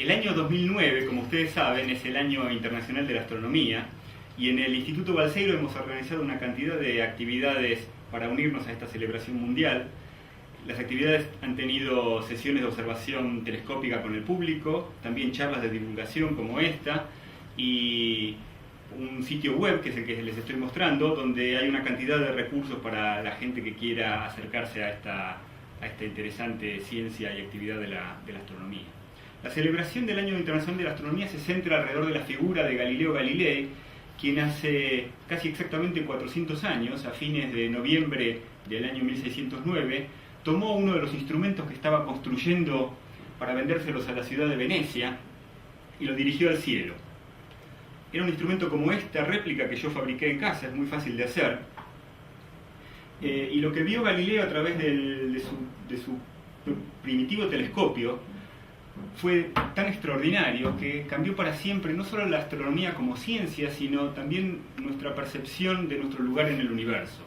El año 2009, como ustedes saben, es el Año Internacional de la Astronomía y en el Instituto Balseiro hemos organizado una cantidad de actividades para unirnos a esta celebración mundial. Las actividades han tenido sesiones de observación telescópica con el público, también charlas de divulgación como esta y un sitio web que es el que les estoy mostrando, donde hay una cantidad de recursos para la gente que quiera acercarse a esta interesante ciencia y actividad de la astronomía. La celebración del Año Internacional de la Astronomía se centra alrededor de la figura de Galileo Galilei, quien hace casi exactamente 400 años, a fines de noviembre del año 1609, tomó uno de los instrumentos que estaba construyendo para vendérselos a la ciudad de Venecia y lo dirigió al cielo. Era un instrumento como esta réplica que yo fabriqué en casa, es muy fácil de hacer. Y lo que vio Galileo a través de su primitivo telescopio fue tan extraordinario que cambió para siempre no solo la astronomía como ciencia, sino también nuestra percepción de nuestro lugar en el universo.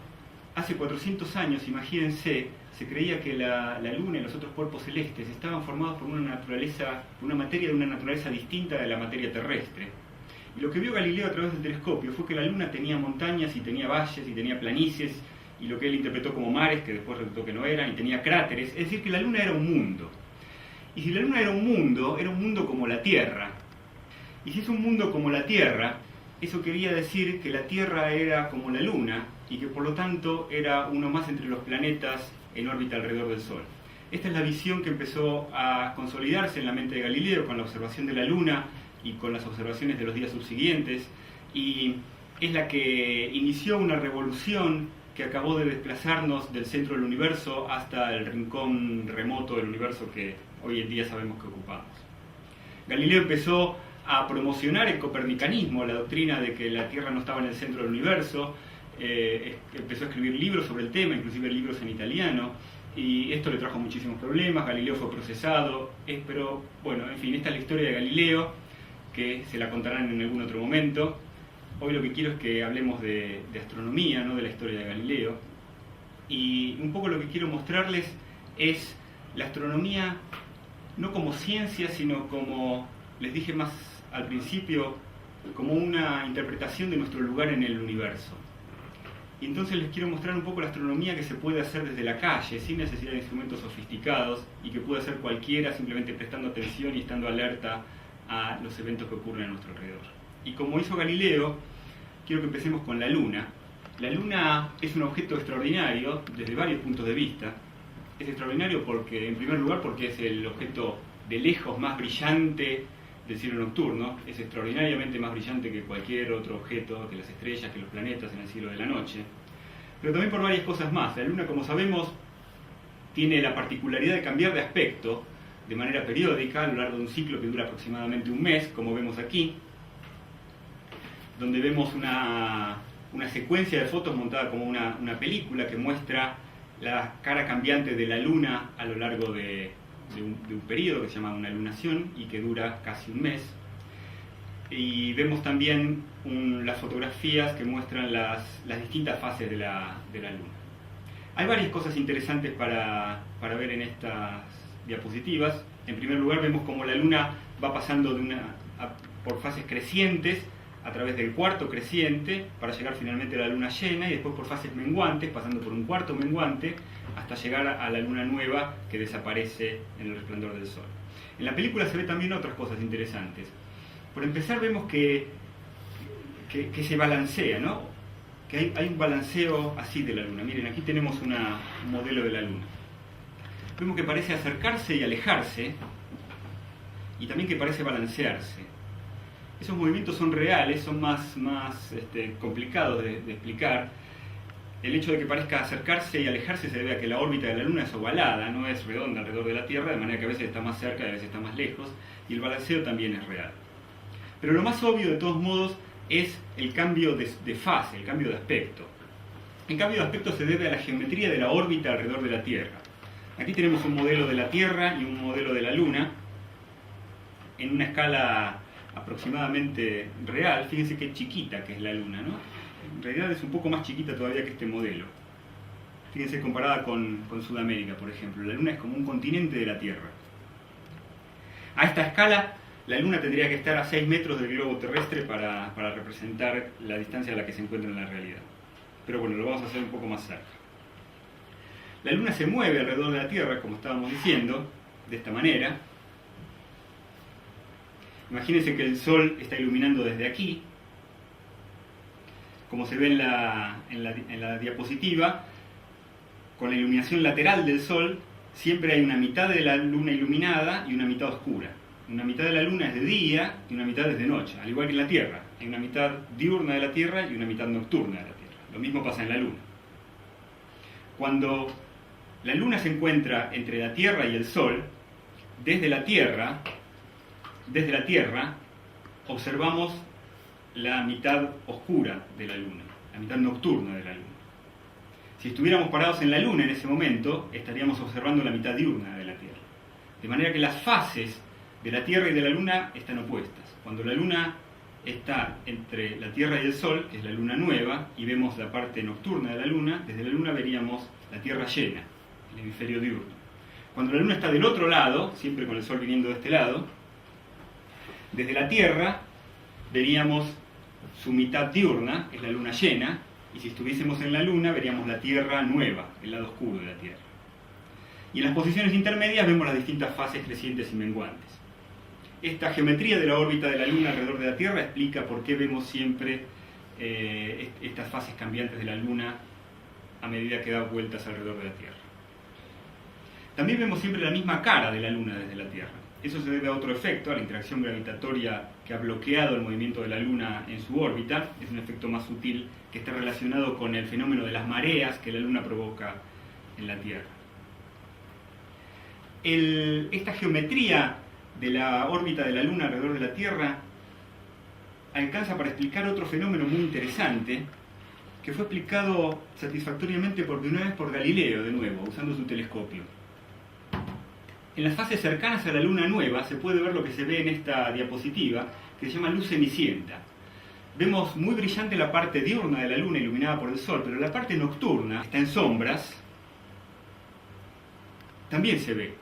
Hace 400 años, imagínense, se creía que la Luna y los otros cuerpos celestes estaban formados por una materia de una naturaleza distinta de la materia terrestre. Y lo que vio Galileo a través del telescopio fue que la Luna tenía montañas y tenía valles y tenía planicies y lo que él interpretó como mares, que después resultó que no eran, y tenía cráteres, es decir, que la Luna era un mundo. Y si la Luna era un mundo como la Tierra. Y si es un mundo como la Tierra, eso quería decir que la Tierra era como la Luna y que por lo tanto era uno más entre los planetas en órbita alrededor del Sol. Esta es la visión que empezó a consolidarse en la mente de Galileo con la observación de la Luna y con las observaciones de los días subsiguientes, y es la que inició una revolución que acabó de desplazarnos del centro del universo hasta el rincón remoto del universo que hoy en día sabemos que ocupamos. Galileo empezó a promocionar el copernicanismo, la doctrina de que la Tierra no estaba en el centro del universo, empezó a escribir libros sobre el tema, inclusive libros en italiano, y esto le trajo muchísimos problemas. Galileo fue procesado, pero bueno, en fin, esta es la historia de Galileo, que se la contarán en algún otro momento. Hoy lo que quiero es que hablemos de astronomía, no de la historia de Galileo, y un poco lo que quiero mostrarles es la astronomía no como ciencia, sino como, les dije más al principio, como una interpretación de nuestro lugar en el universo. Y entonces les quiero mostrar un poco la astronomía que se puede hacer desde la calle, sin necesidad de instrumentos sofisticados, y que puede hacer cualquiera simplemente prestando atención y estando alerta a los eventos que ocurren a nuestro alrededor. Y como hizo Galileo, quiero que empecemos con la Luna. La Luna es un objeto extraordinario desde varios puntos de vista. Es extraordinario porque, en primer lugar, porque es el objeto de lejos más brillante del cielo nocturno. Es extraordinariamente más brillante que cualquier otro objeto, que las estrellas, que los planetas en el cielo de la noche. Pero también por varias cosas más. La Luna, como sabemos, tiene la particularidad de cambiar de aspecto de manera periódica a lo largo de un ciclo que dura aproximadamente un mes, como vemos aquí, donde vemos una secuencia de fotos montada como una película que muestra la cara cambiante de la Luna a lo largo de un periodo que se llama una lunación y que dura casi un mes. Y vemos también las fotografías que muestran las distintas fases de la Luna. Hay varias cosas interesantes para ver en estas diapositivas. En primer lugar, vemos cómo la Luna va pasando por fases crecientes a través del cuarto creciente para llegar finalmente a la luna llena, y después por fases menguantes, pasando por un cuarto menguante hasta llegar a la luna nueva que desaparece en el resplandor del sol. En la película se ve también otras cosas interesantes. Por empezar, vemos que se balancea, ¿no? Que hay un balanceo así de la luna. Miren, aquí tenemos un modelo de la luna. Vemos que parece acercarse y alejarse, y también que parece balancearse. Esos movimientos son reales, son más complicados de explicar. El hecho de que parezca acercarse y alejarse se debe a que la órbita de la Luna es ovalada, no es redonda alrededor de la Tierra, de manera que a veces está más cerca y a veces está más lejos, y el balanceo también es real. Pero lo más obvio, de todos modos, es el cambio de fase, el cambio de aspecto. El cambio de aspecto se debe a la geometría de la órbita alrededor de la Tierra. Aquí tenemos un modelo de la Tierra y un modelo de la Luna en una escala aproximadamente real. Fíjense qué chiquita que es la Luna, ¿no? En realidad es un poco más chiquita todavía que este modelo. Fíjense, comparada con Sudamérica, por ejemplo. La Luna es como un continente de la Tierra. A esta escala la Luna tendría que estar a 6 metros del globo terrestre para representar la distancia a la que se encuentra en la realidad. Pero bueno, lo vamos a hacer un poco más cerca. La Luna se mueve alrededor de la Tierra, como estábamos diciendo, de esta manera. Imagínense que el Sol está iluminando desde aquí. Como se ve en la diapositiva, con la iluminación lateral del Sol, siempre hay una mitad de la Luna iluminada y una mitad oscura. Una mitad de la Luna es de día y una mitad es de noche, al igual que en la Tierra. Hay una mitad diurna de la Tierra y una mitad nocturna de la Tierra. Lo mismo pasa en la Luna. Cuando la Luna se encuentra entre la Tierra y el Sol, desde la Tierra observamos la mitad oscura de la Luna, la mitad nocturna de la Luna. Si estuviéramos parados en la Luna en ese momento, estaríamos observando la mitad diurna de la Tierra. De manera que las fases de la Tierra y de la Luna están opuestas. Cuando la Luna está entre la Tierra y el Sol, que es la Luna nueva, y vemos la parte nocturna de la Luna, desde la Luna veríamos la Tierra llena, el hemisferio diurno. Cuando la Luna está del otro lado, siempre con el Sol viniendo de este lado, desde la Tierra veríamos su mitad diurna, que es la Luna llena, y si estuviésemos en la Luna veríamos la Tierra nueva, el lado oscuro de la Tierra. Y en las posiciones intermedias vemos las distintas fases crecientes y menguantes. Esta geometría de la órbita de la Luna alrededor de la Tierra explica por qué vemos siempre estas fases cambiantes de la Luna a medida que da vueltas alrededor de la Tierra. También vemos siempre la misma cara de la Luna desde la Tierra. Eso se debe a otro efecto, a la interacción gravitatoria que ha bloqueado el movimiento de la Luna en su órbita. Es un efecto más sutil que está relacionado con el fenómeno de las mareas que la Luna provoca en la Tierra. Esta geometría de la órbita de la Luna alrededor de la Tierra alcanza para explicar otro fenómeno muy interesante que fue explicado satisfactoriamente por primera vez por Galileo, de nuevo, usando su telescopio. En las fases cercanas a la Luna nueva se puede ver lo que se ve en esta diapositiva, que se llama luz cenicienta. Vemos muy brillante la parte diurna de la Luna iluminada por el Sol, pero la parte nocturna está en sombras, también se ve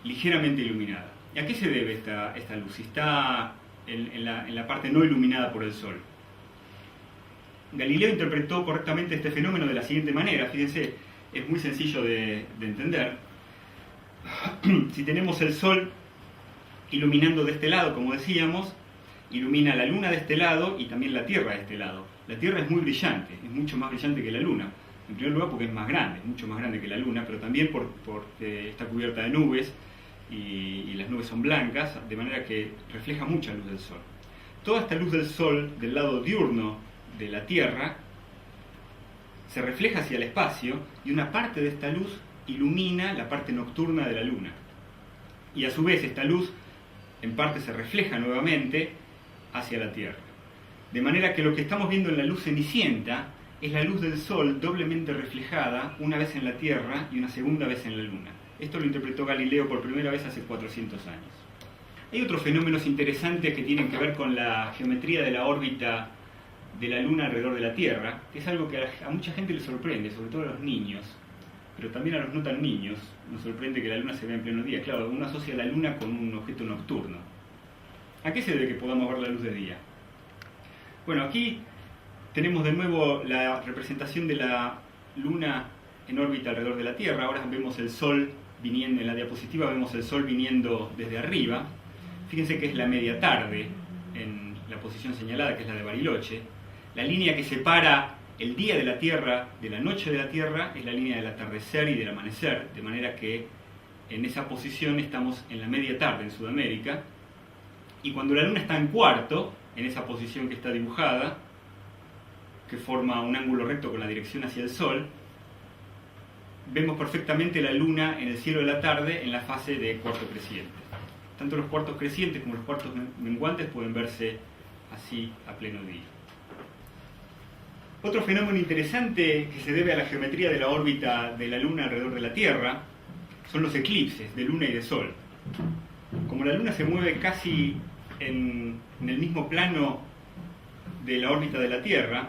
ligeramente iluminada. ¿Y a qué se debe esta luz? Si está en la parte no iluminada por el Sol. Galileo interpretó correctamente este fenómeno de la siguiente manera. Fíjense, es muy sencillo de entender. Si tenemos el Sol iluminando de este lado, como decíamos, ilumina la Luna de este lado y también la Tierra de este lado. La Tierra es muy brillante, es mucho más brillante que la Luna. En primer lugar porque es más grande, es mucho más grande que la Luna, pero también porque está cubierta de nubes y las nubes son blancas, de manera que refleja mucha luz del Sol. Toda esta luz del Sol del lado diurno de la Tierra se refleja hacia el espacio y una parte de esta luz ilumina la parte nocturna de la Luna. Y a su vez esta luz en parte se refleja nuevamente hacia la Tierra. De manera que lo que estamos viendo en la luz cenicienta es la luz del Sol doblemente reflejada una vez en la Tierra y una segunda vez en la Luna. Esto lo interpretó Galileo por primera vez hace 400 años. Hay otros fenómenos interesantes que tienen que ver con la geometría de la órbita de la Luna alrededor de la Tierra, que es algo que a mucha gente le sorprende, sobre todo a los niños, pero también a los no tan niños. Nos sorprende que la Luna se vea en pleno día. Claro, uno asocia la Luna con un objeto nocturno. ¿A qué se debe que podamos ver la luz de día? Bueno, aquí tenemos de nuevo la representación de la Luna en órbita alrededor de la Tierra. Ahora vemos el Sol viniendo, en la diapositiva vemos el Sol viniendo desde arriba. Fíjense que es la media tarde en la posición señalada, que es la de Bariloche. La línea que separa el día de la Tierra de la noche de la Tierra es la línea del atardecer y del amanecer, de manera que en esa posición estamos en la media tarde en Sudamérica. Y cuando la Luna está en cuarto, en esa posición que está dibujada, que forma un ángulo recto con la dirección hacia el Sol, vemos perfectamente la Luna en el cielo de la tarde en la fase de cuarto creciente. Tanto los cuartos crecientes como los cuartos menguantes pueden verse así a pleno día. Otro fenómeno interesante que se debe a la geometría de la órbita de la Luna alrededor de la Tierra son los eclipses de Luna y de Sol. Como la Luna se mueve casi en el mismo plano de la órbita de la Tierra,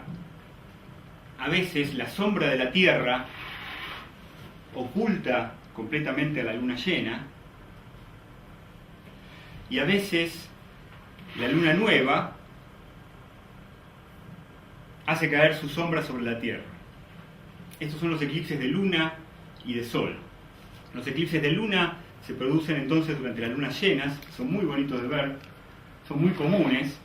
a veces la sombra de la Tierra oculta completamente a la Luna llena, y a veces la luna nueva hace caer su sombra sobre la Tierra. Estos son los eclipses de luna y de sol. Los eclipses de luna se producen entonces durante las lunas llenas, son muy bonitos de ver, son muy comunes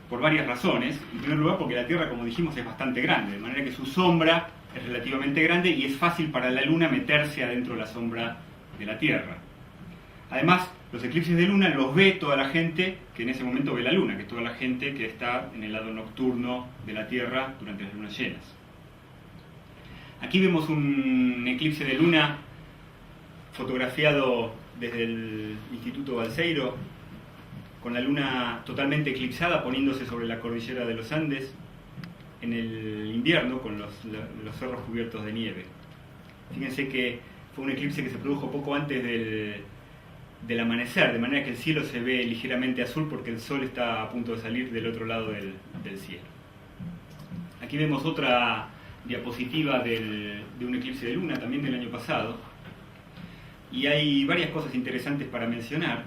por varias razones. En primer lugar, porque la Tierra, como dijimos, es bastante grande, de manera que su sombra es relativamente grande y es fácil para la luna meterse adentro de la sombra de la Tierra. Además, los eclipses de luna los ve toda la gente que en ese momento ve la luna, que es toda la gente que está en el lado nocturno de la Tierra durante las lunas llenas. Aquí vemos un eclipse de luna fotografiado desde el Instituto Balseiro, con la luna totalmente eclipsada, poniéndose sobre la cordillera de los Andes en el invierno, con los cerros cubiertos de nieve. Fíjense que fue un eclipse que se produjo poco antes del amanecer, de manera que el cielo se ve ligeramente azul porque el sol está a punto de salir del otro lado del cielo. Aquí vemos otra diapositiva de un eclipse de luna, también del año pasado, y hay varias cosas interesantes para mencionar.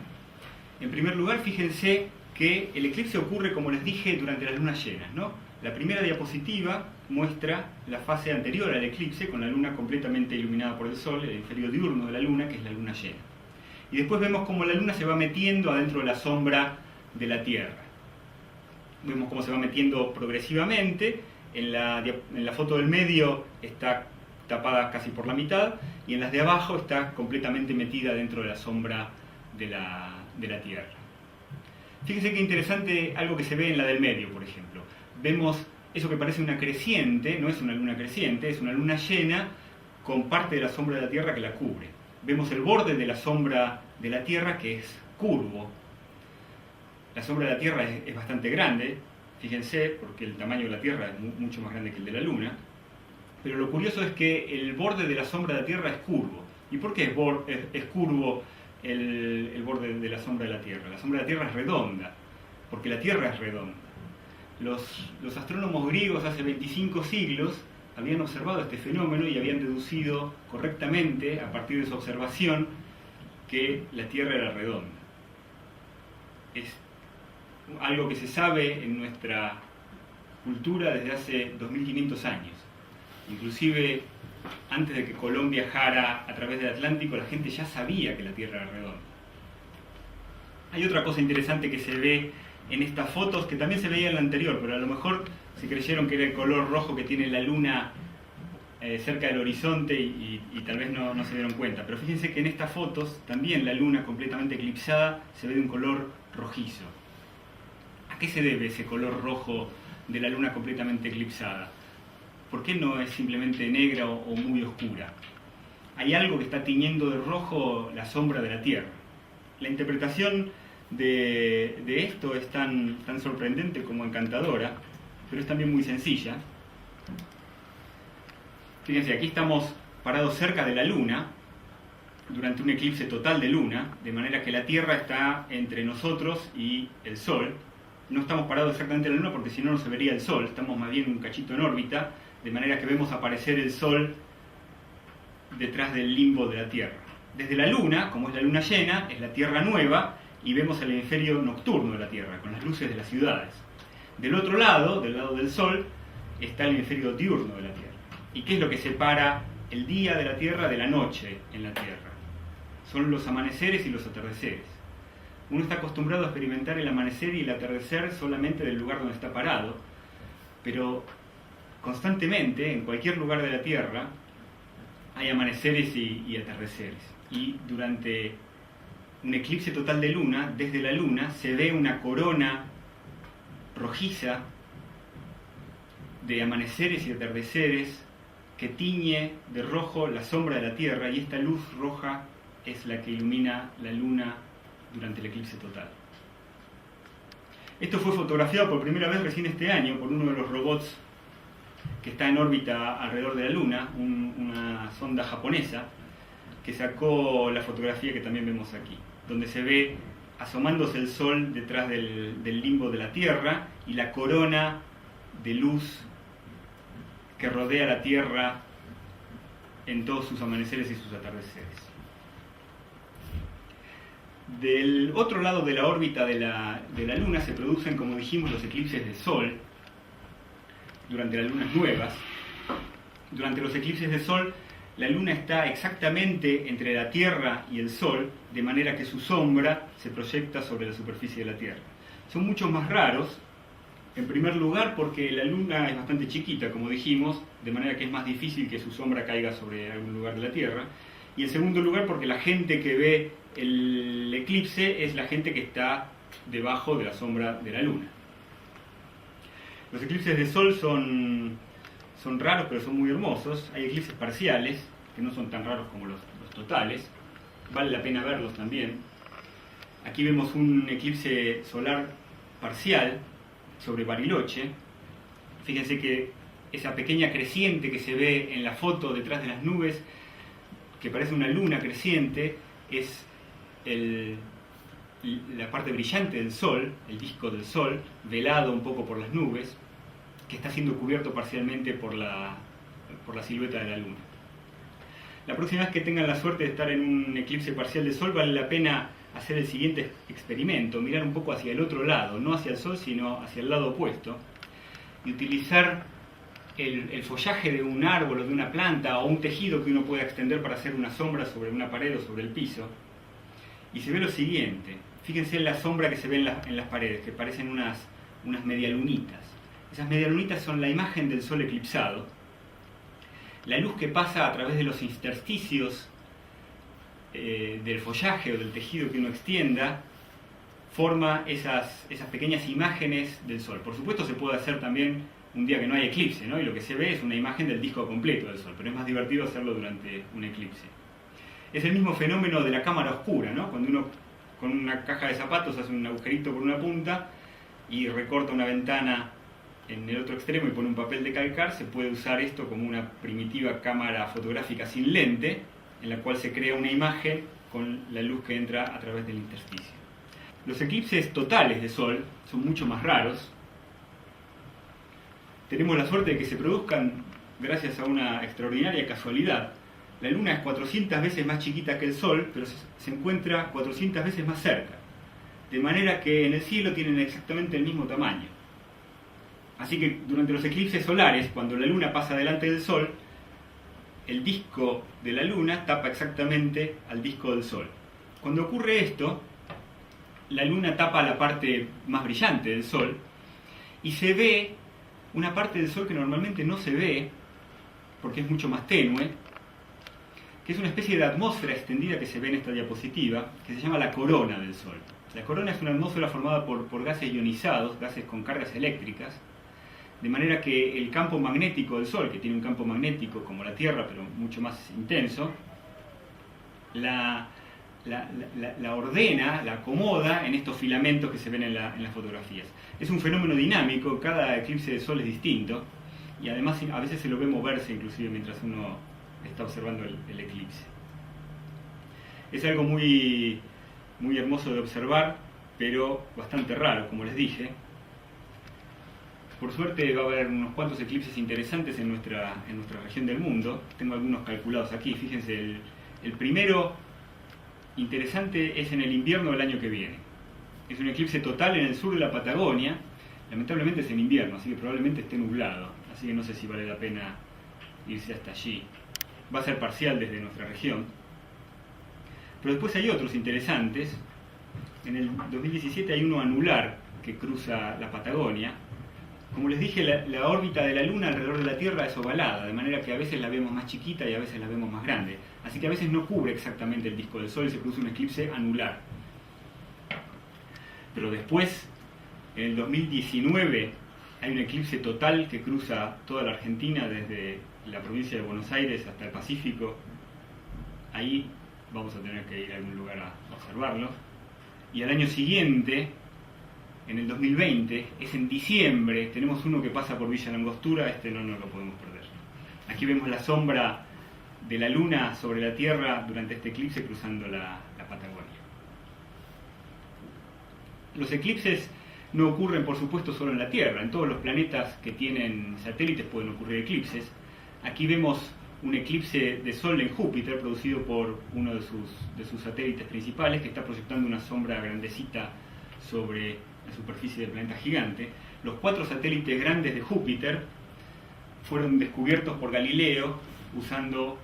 En primer lugar, fíjense que el eclipse ocurre, como les dije, durante las lunas llenas, ¿no? La primera diapositiva muestra la fase anterior al eclipse, con la luna completamente iluminada por el sol, el hemisferio diurno de la luna, que es la luna llena. Y después vemos cómo la luna se va metiendo adentro de la sombra de la Tierra. Vemos cómo se va metiendo progresivamente. En la foto del medio está tapada casi por la mitad, y en las de abajo está completamente metida dentro de la sombra de la Tierra. Fíjense qué interesante algo que se ve en la del medio, por ejemplo. Vemos eso que parece una creciente, no es una luna creciente, es una luna llena con parte de la sombra de la Tierra que la cubre. Vemos el borde de la sombra de la Tierra que es curvo. La sombra de la Tierra es bastante grande, fíjense, porque el tamaño de la Tierra es mucho más grande que el de la Luna. Pero lo curioso es que el borde de la sombra de la Tierra es curvo. ¿Y por qué es curvo el borde de la sombra de la Tierra? La sombra de la Tierra es redonda, porque la Tierra es redonda. Los astrónomos griegos hace 25 siglos habían observado este fenómeno y habían deducido correctamente, a partir de su observación, que la Tierra era redonda. Es algo que se sabe en nuestra cultura desde hace 2500 años. Inclusive, antes de que Colón viajara a través del Atlántico, la gente ya sabía que la Tierra era redonda. Hay otra cosa interesante que se ve en estas fotos, que también se veía en la anterior, pero a lo mejor se creyeron que era el color rojo que tiene la luna cerca del horizonte y tal vez no se dieron cuenta. Pero fíjense que en estas fotos también la luna completamente eclipsada se ve de un color rojizo. ¿A qué se debe ese color rojo de la luna completamente eclipsada? ¿Por qué no es simplemente negra o muy oscura? Hay algo que está tiñendo de rojo la sombra de la Tierra. La interpretación de esto es tan sorprendente como encantadora, pero es también muy sencilla. Fíjense, aquí estamos parados cerca de la Luna durante un eclipse total de Luna, de manera que la Tierra está entre nosotros y el Sol. No estamos parados exactamente en la Luna porque si no, no se vería el Sol, estamos más bien un cachito en órbita, de manera que vemos aparecer el Sol detrás del limbo de la Tierra. Desde la Luna, como es la Luna llena, es la Tierra nueva, y vemos el hemisferio nocturno de la Tierra, con las luces de las ciudades. Del otro lado, del lado del Sol, está el hemisferio diurno de la Tierra. ¿Y qué es lo que separa el día de la Tierra de la noche en la Tierra? Son los amaneceres y los atardeceres. Uno está acostumbrado a experimentar el amanecer y el atardecer solamente del lugar donde está parado, pero constantemente, en cualquier lugar de la Tierra, hay amaneceres y atardeceres. Y durante un eclipse total de luna, desde la luna, se ve una corona rojiza de amaneceres y atardeceres que tiñe de rojo la sombra de la Tierra, y esta luz roja es la que ilumina la luna durante el eclipse total. Esto fue fotografiado por primera vez recién este año por uno de los robots que está en órbita alrededor de la Luna, una sonda japonesa, que sacó la fotografía que también vemos aquí, donde se ve asomándose el Sol detrás del limbo de la Tierra y la corona de luz que rodea la Tierra en todos sus amaneceres y sus atardeceres. Del otro lado de la órbita de la Luna se producen, como dijimos, los eclipses de Sol durante las lunas nuevas. Durante los eclipses de Sol, la Luna está exactamente entre la Tierra y el Sol, de manera que su sombra se proyecta sobre la superficie de la Tierra. Son mucho más raros, en primer lugar porque la Luna es bastante chiquita, como dijimos, de manera que es más difícil que su sombra caiga sobre algún lugar de la Tierra. Y en segundo lugar porque la gente que ve el eclipse es la gente que está debajo de la sombra de la Luna. Los eclipses de Sol son raros, pero son muy hermosos. Hay eclipses parciales, que no son tan raros como los totales. Vale la pena verlos también. Aquí vemos un eclipse solar parcial sobre Bariloche. Fíjense que esa pequeña creciente que se ve en la foto detrás de las nubes, que parece una luna creciente, es la parte brillante del Sol, el disco del Sol, velado un poco por las nubes, que está siendo cubierto parcialmente por la silueta de la Luna. La próxima vez que tengan la suerte de estar en un eclipse parcial de Sol, vale la pena hacer el siguiente experimento, mirar un poco hacia el otro lado, no hacia el Sol, sino hacia el lado opuesto, y utilizar el follaje de un árbol o de una planta o un tejido que uno pueda extender para hacer una sombra sobre una pared o sobre el piso. Y se ve lo siguiente, fíjense en la sombra que se ve en las paredes, que parecen unas medialunitas. Esas medialunitas son la imagen del Sol eclipsado. La luz que pasa a través de los intersticios del follaje o del tejido que uno extienda forma esas pequeñas imágenes del Sol. Por supuesto se puede hacer también un día que no hay eclipse, ¿no? Y lo que se ve es una imagen del disco completo del Sol, pero es más divertido hacerlo durante un eclipse. Es el mismo fenómeno de la cámara oscura, ¿no? Cuando uno con una caja de zapatos hace un agujerito por una punta y recorta una ventana en el otro extremo y pone un papel de calcar, se puede usar esto como una primitiva cámara fotográfica sin lente, en la cual se crea una imagen con la luz que entra a través del intersticio. Los eclipses totales de Sol son mucho más raros. Tenemos la suerte de que se produzcan gracias a una extraordinaria casualidad. La Luna es 400 veces más chiquita que el Sol, pero se encuentra 400 veces más cerca. De manera que en el cielo tienen exactamente el mismo tamaño. Así que durante los eclipses solares, cuando la Luna pasa delante del Sol, el disco de la Luna tapa exactamente al disco del Sol. Cuando ocurre esto, la Luna tapa la parte más brillante del Sol y se ve una parte del Sol que normalmente no se ve, porque es mucho más tenue, que es una especie de atmósfera extendida que se ve en esta diapositiva, que se llama la corona del Sol. La corona es una atmósfera formada por gases ionizados, gases con cargas eléctricas, de manera que el campo magnético del Sol, que tiene un campo magnético como la Tierra, pero mucho más intenso, la ordena, la acomoda en estos filamentos que se ven en las fotografías. Es un fenómeno dinámico, cada eclipse de Sol es distinto, y además a veces se lo ve moverse inclusive mientras uno está observando el eclipse. Es algo muy, muy hermoso de observar, pero bastante raro, como les dije. Por suerte va a haber unos cuantos eclipses interesantes en nuestra región del mundo. Tengo algunos calculados aquí. Fíjense, el primero interesante es en el invierno del año que viene. Es un eclipse total en el sur de la Patagonia. Lamentablemente es en invierno, así que probablemente esté nublado. Así que no sé si vale la pena irse hasta allí. Va a ser parcial desde nuestra región. Pero después hay otros interesantes. En el 2017 hay uno anular que cruza la Patagonia. Como les dije, la órbita de la Luna alrededor de la Tierra es ovalada, de manera que a veces la vemos más chiquita y a veces la vemos más grande. Así que a veces no cubre exactamente el disco del Sol y se produce un eclipse anular. Pero después, en el 2019, hay un eclipse total que cruza toda la Argentina, desde la provincia de Buenos Aires hasta el Pacífico. Ahí vamos a tener que ir a algún lugar a observarlo. Y al año siguiente, en el 2020, es en diciembre, tenemos uno que pasa por Villa Langostura, este no lo podemos perder. Aquí vemos la sombra de la Luna sobre la Tierra durante este eclipse cruzando la Patagonia. Los eclipses no ocurren, por supuesto, solo en la Tierra. En todos los planetas que tienen satélites pueden ocurrir eclipses. Aquí vemos un eclipse de Sol en Júpiter producido por uno de sus satélites principales, que está proyectando una sombra grandecita sobre la superficie del planeta gigante. Los 4 satélites grandes de Júpiter fueron descubiertos por Galileo usando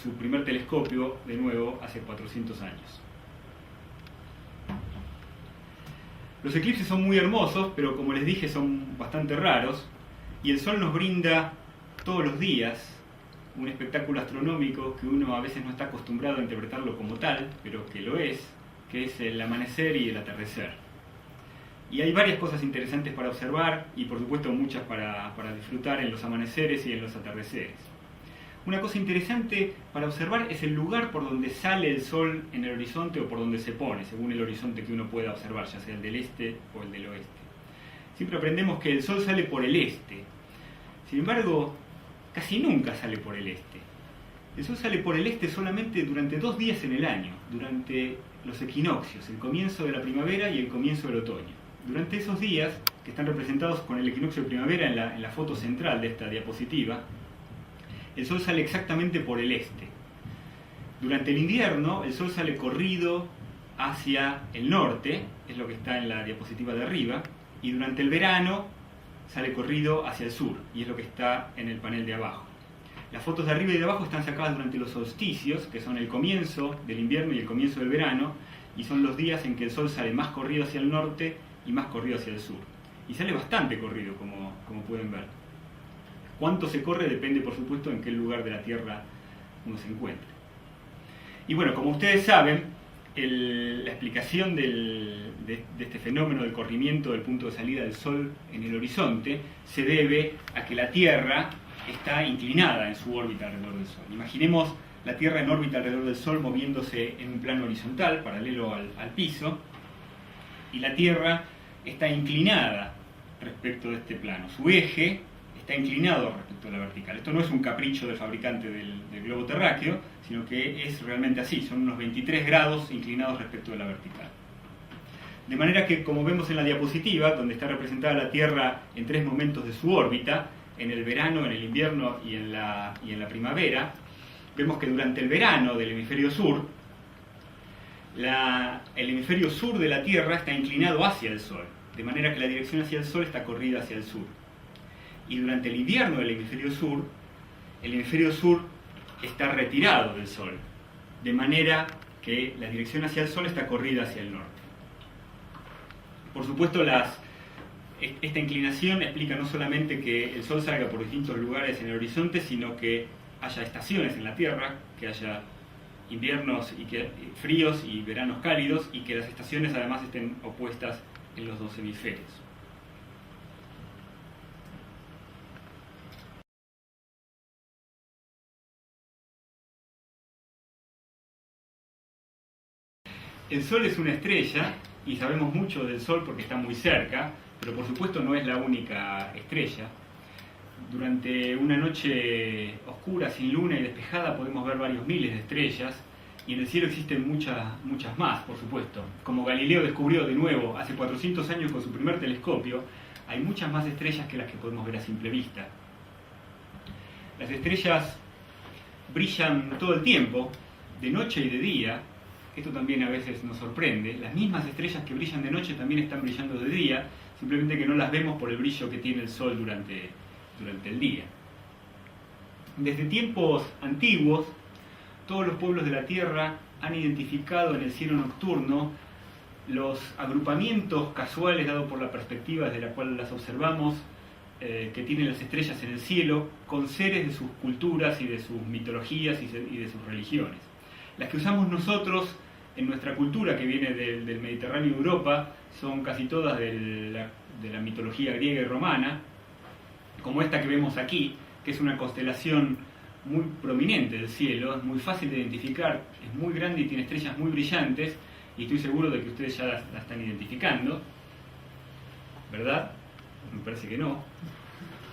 su primer telescopio, de nuevo, hace 400 años. Los eclipses son muy hermosos, pero como les dije son bastante raros, y el Sol nos brinda todos los días un espectáculo astronómico que uno a veces no está acostumbrado a interpretarlo como tal, pero que lo es, que es el amanecer y el atardecer. Y hay varias cosas interesantes para observar, y por supuesto muchas para disfrutar en los amaneceres y en los atardeceres. Una cosa interesante para observar es el lugar por donde sale el Sol en el horizonte o por donde se pone, según el horizonte que uno pueda observar, ya sea el del este o el del oeste. Siempre aprendemos que el Sol sale por el este. Sin embargo, casi nunca sale por el este. El Sol sale por el este solamente durante 2 días en el año, durante los equinoccios, el comienzo de la primavera y el comienzo del otoño. Durante esos días, que están representados con el equinoccio de primavera en la foto central de esta diapositiva, el Sol sale exactamente por el este. Durante el invierno, el Sol sale corrido hacia el norte, es lo que está en la diapositiva de arriba, y durante el verano sale corrido hacia el sur, y es lo que está en el panel de abajo. Las fotos de arriba y de abajo están sacadas durante los solsticios, que son el comienzo del invierno y el comienzo del verano, y son los días en que el Sol sale más corrido hacia el norte y más corrido hacia el sur. Y sale bastante corrido, como pueden ver. Cuánto se corre depende, por supuesto, en qué lugar de la Tierra uno se encuentre. Y bueno, como ustedes saben, la explicación de este fenómeno del corrimiento del punto de salida del Sol en el horizonte se debe a que la Tierra está inclinada en su órbita alrededor del Sol. Imaginemos la Tierra en órbita alrededor del Sol moviéndose en un plano horizontal, paralelo al piso, y la Tierra está inclinada respecto de este plano. Su eje está inclinado respecto a la vertical. Esto no es un capricho del fabricante del globo terráqueo, sino que es realmente así, son unos 23 grados inclinados respecto de la vertical. De manera que, como vemos en la diapositiva, donde está representada la Tierra en 3 momentos de su órbita, en el verano, en el invierno y en la primavera, vemos que durante el verano del hemisferio sur, el hemisferio sur de la Tierra está inclinado hacia el Sol, de manera que la dirección hacia el Sol está corrida hacia el sur. Y durante el invierno del hemisferio sur está retirado del Sol, de manera que la dirección hacia el Sol está corrida hacia el norte. Por supuesto, esta inclinación explica no solamente que el Sol salga por distintos lugares en el horizonte, sino que haya estaciones en la Tierra, que haya inviernos fríos y veranos cálidos, y que las estaciones además estén opuestas en los 2 hemisferios. El Sol es una estrella, y sabemos mucho del Sol porque está muy cerca, pero por supuesto no es la única estrella. Durante una noche oscura, sin luna y despejada, podemos ver varios miles de estrellas, y en el cielo existen muchas más, por supuesto. Como Galileo descubrió de nuevo hace 400 años con su primer telescopio, hay muchas más estrellas que las que podemos ver a simple vista. Las estrellas brillan todo el tiempo, de noche y de día. Esto también a veces nos sorprende. Las mismas estrellas que brillan de noche también están brillando de día, simplemente que no las vemos por el brillo que tiene el Sol durante el día. Desde tiempos antiguos, todos los pueblos de la Tierra han identificado en el cielo nocturno los agrupamientos casuales dados por la perspectiva desde la cual las observamos, que tienen las estrellas en el cielo, con seres de sus culturas y de sus mitologías y de sus religiones. Las que usamos nosotros en nuestra cultura, que viene del Mediterráneo y Europa, son casi todas de la mitología griega y romana, como esta que vemos aquí, que es una constelación muy prominente del cielo, es muy fácil de identificar, es muy grande y tiene estrellas muy brillantes, y estoy seguro de que ustedes ya la están identificando, ¿verdad? Me parece que no.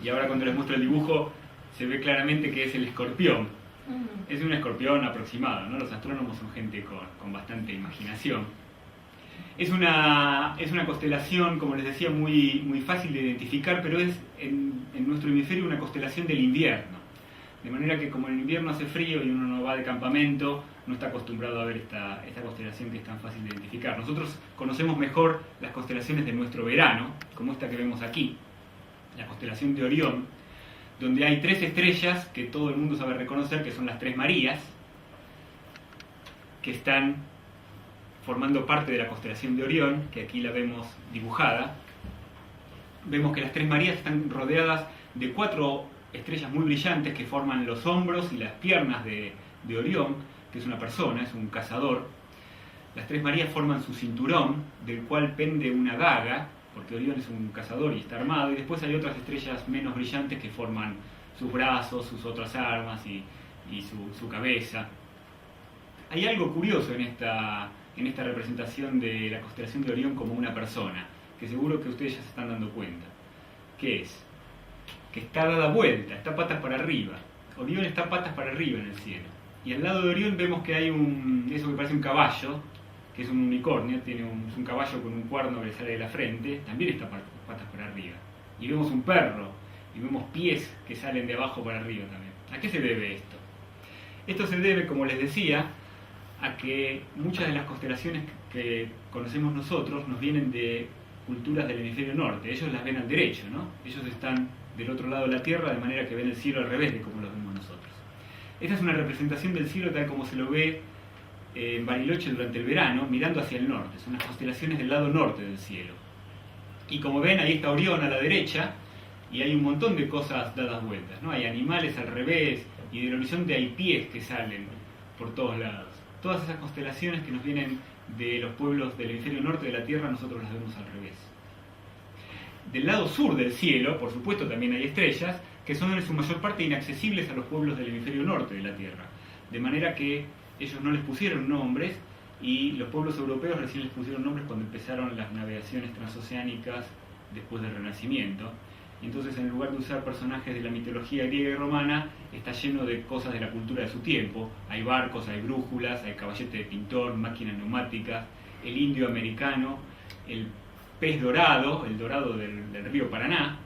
Y ahora cuando les muestro el dibujo se ve claramente que es el escorpión. Es un escorpión aproximado, ¿no? Los astrónomos son gente con bastante imaginación. Es una constelación, como les decía, muy fácil de identificar, pero es en nuestro hemisferio una constelación del invierno. De manera que como en invierno hace frío y uno no va de campamento, no está acostumbrado a ver esta constelación que es tan fácil de identificar. Nosotros conocemos mejor las constelaciones de nuestro verano, como esta que vemos aquí, la constelación de Orión, donde hay 3 estrellas que todo el mundo sabe reconocer, que son las 3 Marías, que están formando parte de la constelación de Orión, que aquí la vemos dibujada. Vemos que las 3 Marías están rodeadas de 4 estrellas muy brillantes que forman los hombros y las piernas de Orión, que es una persona, es un cazador. Las 3 Marías forman su cinturón, del cual pende una daga, porque Orión es un cazador y está armado, y después hay otras estrellas menos brillantes que forman sus brazos, sus otras armas y su cabeza. Hay algo curioso en esta representación de la constelación de Orión como una persona, que seguro que ustedes ya se están dando cuenta. ¿Qué es? Que está dada vuelta, está patas para arriba. Orión está patas para arriba en el cielo. Y al lado de Orión vemos que hay eso que parece un caballo, que es un unicornio, es un caballo con un cuerno que le sale de la frente, también está patas para arriba. Y vemos un perro, y vemos pies que salen de abajo para arriba también. ¿A qué se debe esto? Esto se debe, como les decía, a que muchas de las constelaciones que conocemos nosotros nos vienen de culturas del hemisferio norte. Ellos las ven al derecho, ¿no? Ellos están del otro lado de la Tierra, de manera que ven el cielo al revés de como lo vemos nosotros. Esta es una representación del cielo tal como se lo ve en Bariloche durante el verano, mirando hacia el norte. Son las constelaciones del lado norte del cielo. Y como ven, ahí está Orión a la derecha, y hay un montón de cosas dadas vueltas, ¿no? Hay animales al revés, y del horizonte hay pies que salen por todos lados. Todas esas constelaciones que nos vienen de los pueblos del hemisferio norte de la Tierra, nosotros las vemos al revés. Del lado sur del cielo, por supuesto, también hay estrellas que son en su mayor parte inaccesibles a los pueblos del hemisferio norte de la Tierra. De manera que ellos no les pusieron nombres, y los pueblos europeos recién les pusieron nombres cuando empezaron las navegaciones transoceánicas después del Renacimiento. Y entonces, en lugar de usar personajes de la mitología griega y romana, está lleno de cosas de la cultura de su tiempo. Hay barcos, hay brújulas, hay caballete de pintor, máquinas neumáticas, el indio americano, el pez dorado, el dorado del río Paraná,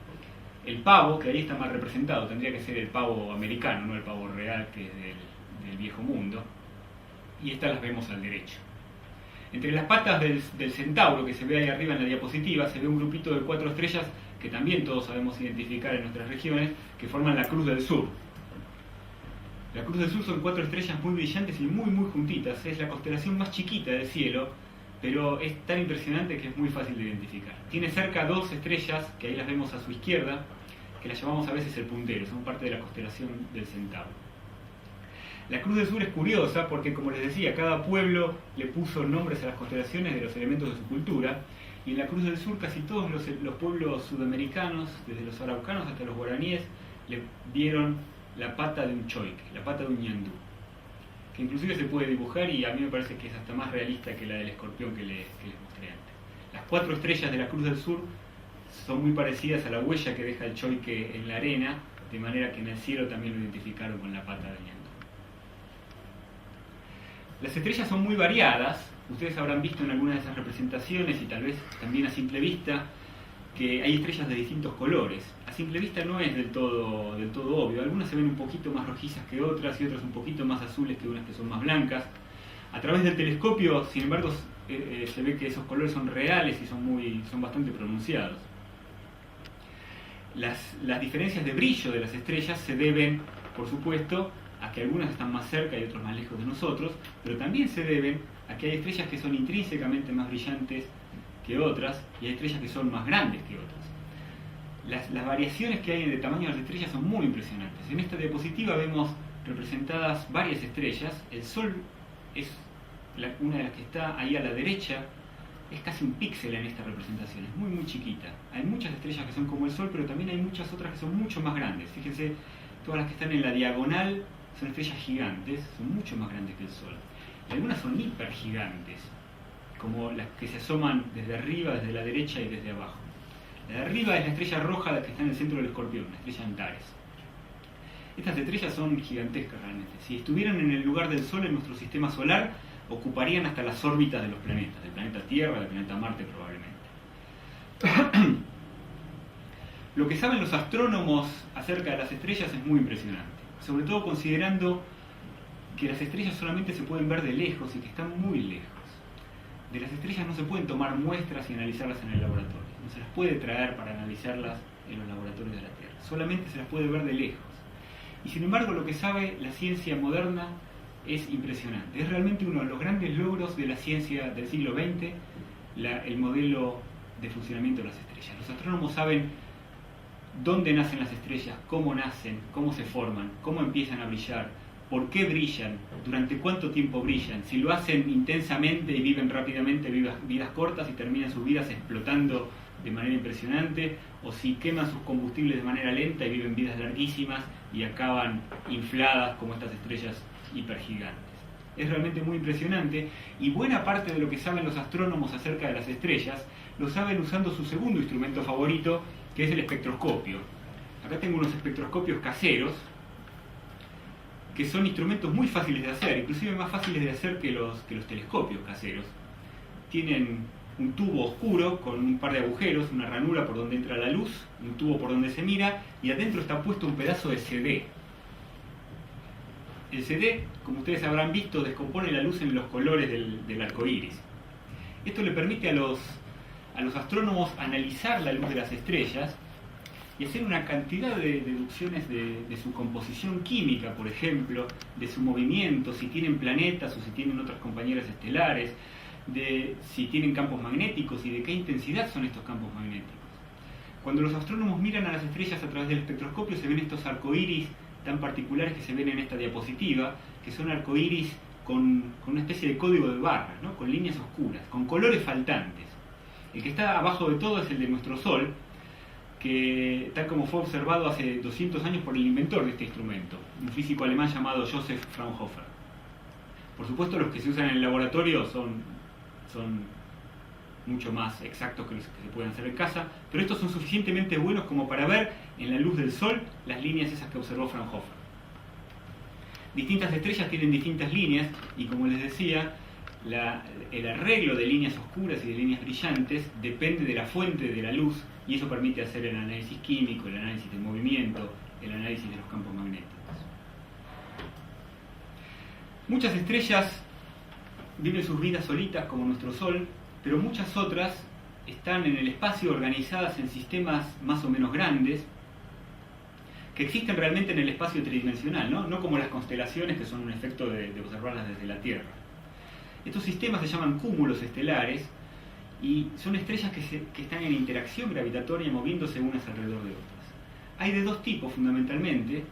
el pavo, que ahí está más representado, tendría que ser el pavo americano, no el pavo real, que es del viejo mundo. Y estas las vemos al derecho. Entre las patas del centauro que se ve ahí arriba en la diapositiva, se ve un grupito de 4 estrellas que también todos sabemos identificar en nuestras regiones, que forman la Cruz del Sur. La Cruz del Sur son 4 estrellas muy brillantes y muy muy juntitas. Es la constelación más chiquita del cielo, pero es tan impresionante que es muy fácil de identificar. Tiene cerca 2 estrellas, que ahí las vemos a su izquierda, que las llamamos a veces el puntero, son parte de la constelación del Centauro. La Cruz del Sur es curiosa porque, como les decía, cada pueblo le puso nombres a las constelaciones de los elementos de su cultura, y en la Cruz del Sur casi todos los pueblos sudamericanos, desde los araucanos hasta los guaraníes, le dieron la pata de un choique, la pata de un ñandú, que inclusive se puede dibujar, y a mí me parece que es hasta más realista que la del escorpión que les mostré antes. Las 4 estrellas de la Cruz del Sur son muy parecidas a la huella que deja el choique en la arena, de manera que en el cielo también lo identificaron con la pata de ñandú. Las estrellas son muy variadas. Ustedes habrán visto en algunas de esas representaciones, y tal vez también a simple vista, que hay estrellas de distintos colores. A simple vista no es del todo obvio. Algunas se ven un poquito más rojizas que otras, y otras un poquito más azules que unas que son más blancas. A través del telescopio, sin embargo, se ve que esos colores son reales y son bastante pronunciados. Las diferencias de brillo de las estrellas se deben, por supuesto, a que algunas están más cerca y otras más lejos de nosotros, pero también se deben a que hay estrellas que son intrínsecamente más brillantes que otras, y hay estrellas que son más grandes que otras. Las variaciones que hay en el tamaño de las estrellas son muy impresionantes. En esta diapositiva vemos representadas varias estrellas. El Sol es una de las que está ahí a la derecha, es casi un píxel en esta representación, es muy muy chiquita. Hay muchas estrellas que son como el Sol, pero también hay muchas otras que son mucho más grandes. Fíjense, todas las que están en la diagonal son estrellas gigantes, son mucho más grandes que el Sol. Y algunas son hipergigantes, como las que se asoman desde arriba, desde la derecha y desde abajo. La de arriba es la estrella roja, la que está en el centro del Escorpión, la estrella Antares. Estas estrellas son gigantescas realmente. Si estuvieran en el lugar del Sol en nuestro sistema solar, ocuparían hasta las órbitas de los planetas, del planeta Tierra, del planeta Marte probablemente. Lo que saben los astrónomos acerca de las estrellas es muy impresionante. sobre todo considerando que las estrellas solamente se pueden ver de lejos y que están muy lejos. De las estrellas no se pueden tomar muestras y analizarlas en el laboratorio, no se las puede traer para analizarlas en los laboratorios de la Tierra, solamente se las puede ver de lejos. Y sin embargo, lo que sabe la ciencia moderna es impresionante. Es realmente uno de los grandes logros de la ciencia del siglo XX, el modelo de funcionamiento de las estrellas. Los astrónomos saben dónde nacen las estrellas, cómo nacen, cómo se forman, cómo empiezan a brillar, por qué brillan, durante cuánto tiempo brillan, si lo hacen intensamente y viven rápidamente vidas cortas y terminan sus vidas explotando de manera impresionante, o si queman sus combustibles de manera lenta y viven vidas larguísimas y acaban infladas como estas estrellas hipergigantes. Es realmente muy impresionante, y buena parte de lo que saben los astrónomos acerca de las estrellas lo saben usando su segundo instrumento favorito, que es el espectroscopio. Acá tengo unos espectroscopios caseros, que son instrumentos muy fáciles de hacer, inclusive más fáciles de hacer que los telescopios caseros. Tienen un tubo oscuro con un par de agujeros, una ranura por donde entra la luz, un tubo por donde se mira, y adentro está puesto un pedazo de CD. El CD, como ustedes habrán visto, descompone la luz en los colores del arco iris. Esto le permite a los astrónomos analizar la luz de las estrellas y hacer una cantidad de deducciones de su composición química, por ejemplo, de su movimiento, si tienen planetas o si tienen otras compañeras estelares, de si tienen campos magnéticos y de qué intensidad son estos campos magnéticos. Cuando los astrónomos miran a las estrellas a través del espectroscopio, se ven estos arcoíris tan particulares que se ven en esta diapositiva, que son arcoíris con una especie de código de barras, ¿no? Con líneas oscuras, con colores faltantes. El que está abajo de todo es el de nuestro Sol, que tal como fue observado hace 200 años por el inventor de este instrumento, un físico alemán llamado Joseph Fraunhofer. Por supuesto, los que se usan en el laboratorio son mucho más exactos que los que se pueden hacer en casa, pero estos son suficientemente buenos como para ver en la luz del Sol las líneas esas que observó Fraunhofer. Distintas estrellas tienen distintas líneas y, como les decía, el arreglo de líneas oscuras y de líneas brillantes depende de la fuente de la luz, y eso permite hacer el análisis químico, el análisis del movimiento, el análisis de los campos magnéticos. Muchas estrellas viven sus vidas solitas como nuestro Sol, pero muchas otras están en el espacio organizadas en sistemas más o menos grandes que existen realmente en el espacio tridimensional, no como las constelaciones, que son un efecto de observarlas desde la Tierra. Estos sistemas se llaman cúmulos estelares y son estrellas que están en interacción gravitatoria moviéndose unas alrededor de otras. Hay de dos tipos fundamentalmente,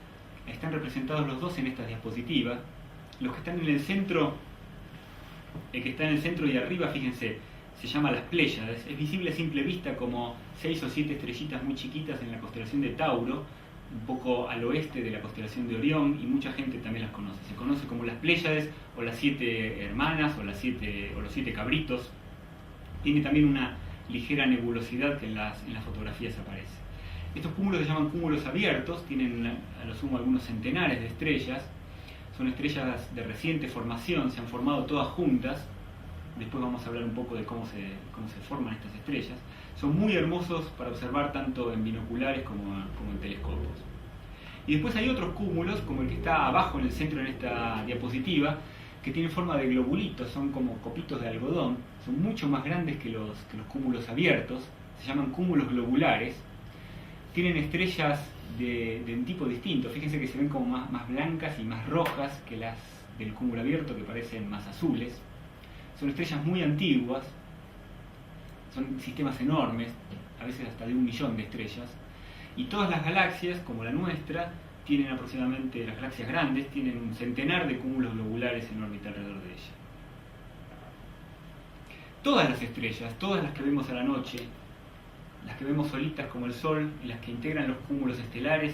están representados los dos en esta diapositiva. Los que están en el centro, el que está en el centro y arriba, fíjense, se llama las Pléyades. Es visible a simple vista como 6 o 7 estrellitas muy chiquitas en la constelación de Tauro, un poco al oeste de la constelación de Orión, y mucha gente también las conoce. Se conoce como las Pléyades o las 7 hermanas o los 7 cabritos. Tiene también una ligera nebulosidad que en las fotografías aparece. Estos cúmulos se llaman cúmulos abiertos, tienen a lo sumo algunos centenares de estrellas. Son estrellas de reciente formación, se han formado todas juntas. Después vamos a hablar un poco de cómo se forman estas estrellas. Son muy hermosos para observar tanto en binoculares como en telescopios. Y después hay otros cúmulos, como el que está abajo en el centro en esta diapositiva, que tienen forma de globulitos, son como copitos de algodón, son mucho más grandes que los cúmulos abiertos, se llaman cúmulos globulares. Tienen estrellas de un tipo distinto, fíjense que se ven como más blancas y más rojas que las del cúmulo abierto, que parecen más azules. Son estrellas muy antiguas, son sistemas enormes, a veces hasta de 1 millón de estrellas, y todas las galaxias, como la nuestra, tienen aproximadamente, las galaxias grandes, tienen un centenar de cúmulos globulares en órbita alrededor de ella. Todas las estrellas, todas las que vemos a la noche, las que vemos solitas como el Sol y las que integran los cúmulos estelares,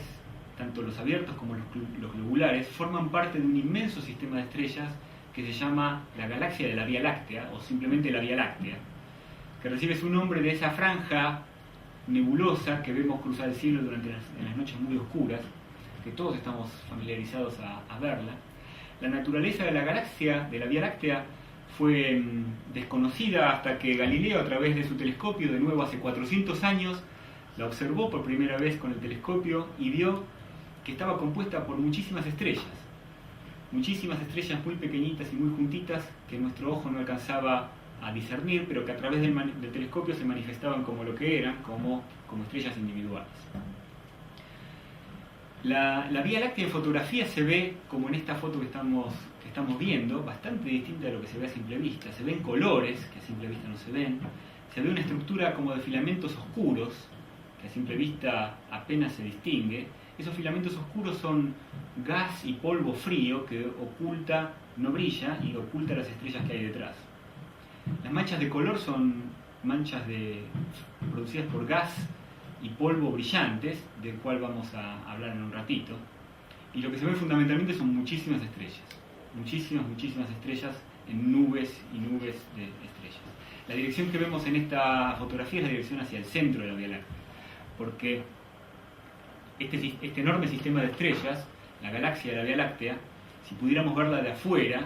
tanto los abiertos como los globulares, forman parte de un inmenso sistema de estrellas que se llama la galaxia de la Vía Láctea, o simplemente la Vía Láctea, que recibe su nombre de esa franja nebulosa que vemos cruzar el cielo en las noches muy oscuras, que todos estamos familiarizados a verla. La naturaleza de la galaxia, de la Vía Láctea, fue desconocida hasta que Galileo, a través de su telescopio, de nuevo hace 400 años, la observó por primera vez con el telescopio y vio que estaba compuesta por muchísimas estrellas muy pequeñitas y muy juntitas que nuestro ojo no alcanzaba a discernir, pero que a través del telescopio se manifestaban como lo que eran, como estrellas individuales. La Vía Láctea en fotografía se ve, como en esta foto que estamos viendo, bastante distinta a lo que se ve a simple vista. Se ven colores que a simple vista no se ven, se ve una estructura como de filamentos oscuros, que a simple vista apenas se distingue. Esos filamentos oscuros son gas y polvo frío que no brilla y oculta las estrellas que hay detrás. Las manchas de color son manchas producidas por gas y polvo brillantes, del cual vamos a hablar en un ratito. Y lo que se ve fundamentalmente son muchísimas estrellas. Muchísimas estrellas en nubes y nubes de estrellas. La dirección que vemos en esta fotografía es la dirección hacia el centro de la Vía Láctea, porque este enorme sistema de estrellas, la galaxia de la Vía Láctea, si pudiéramos verla de afuera,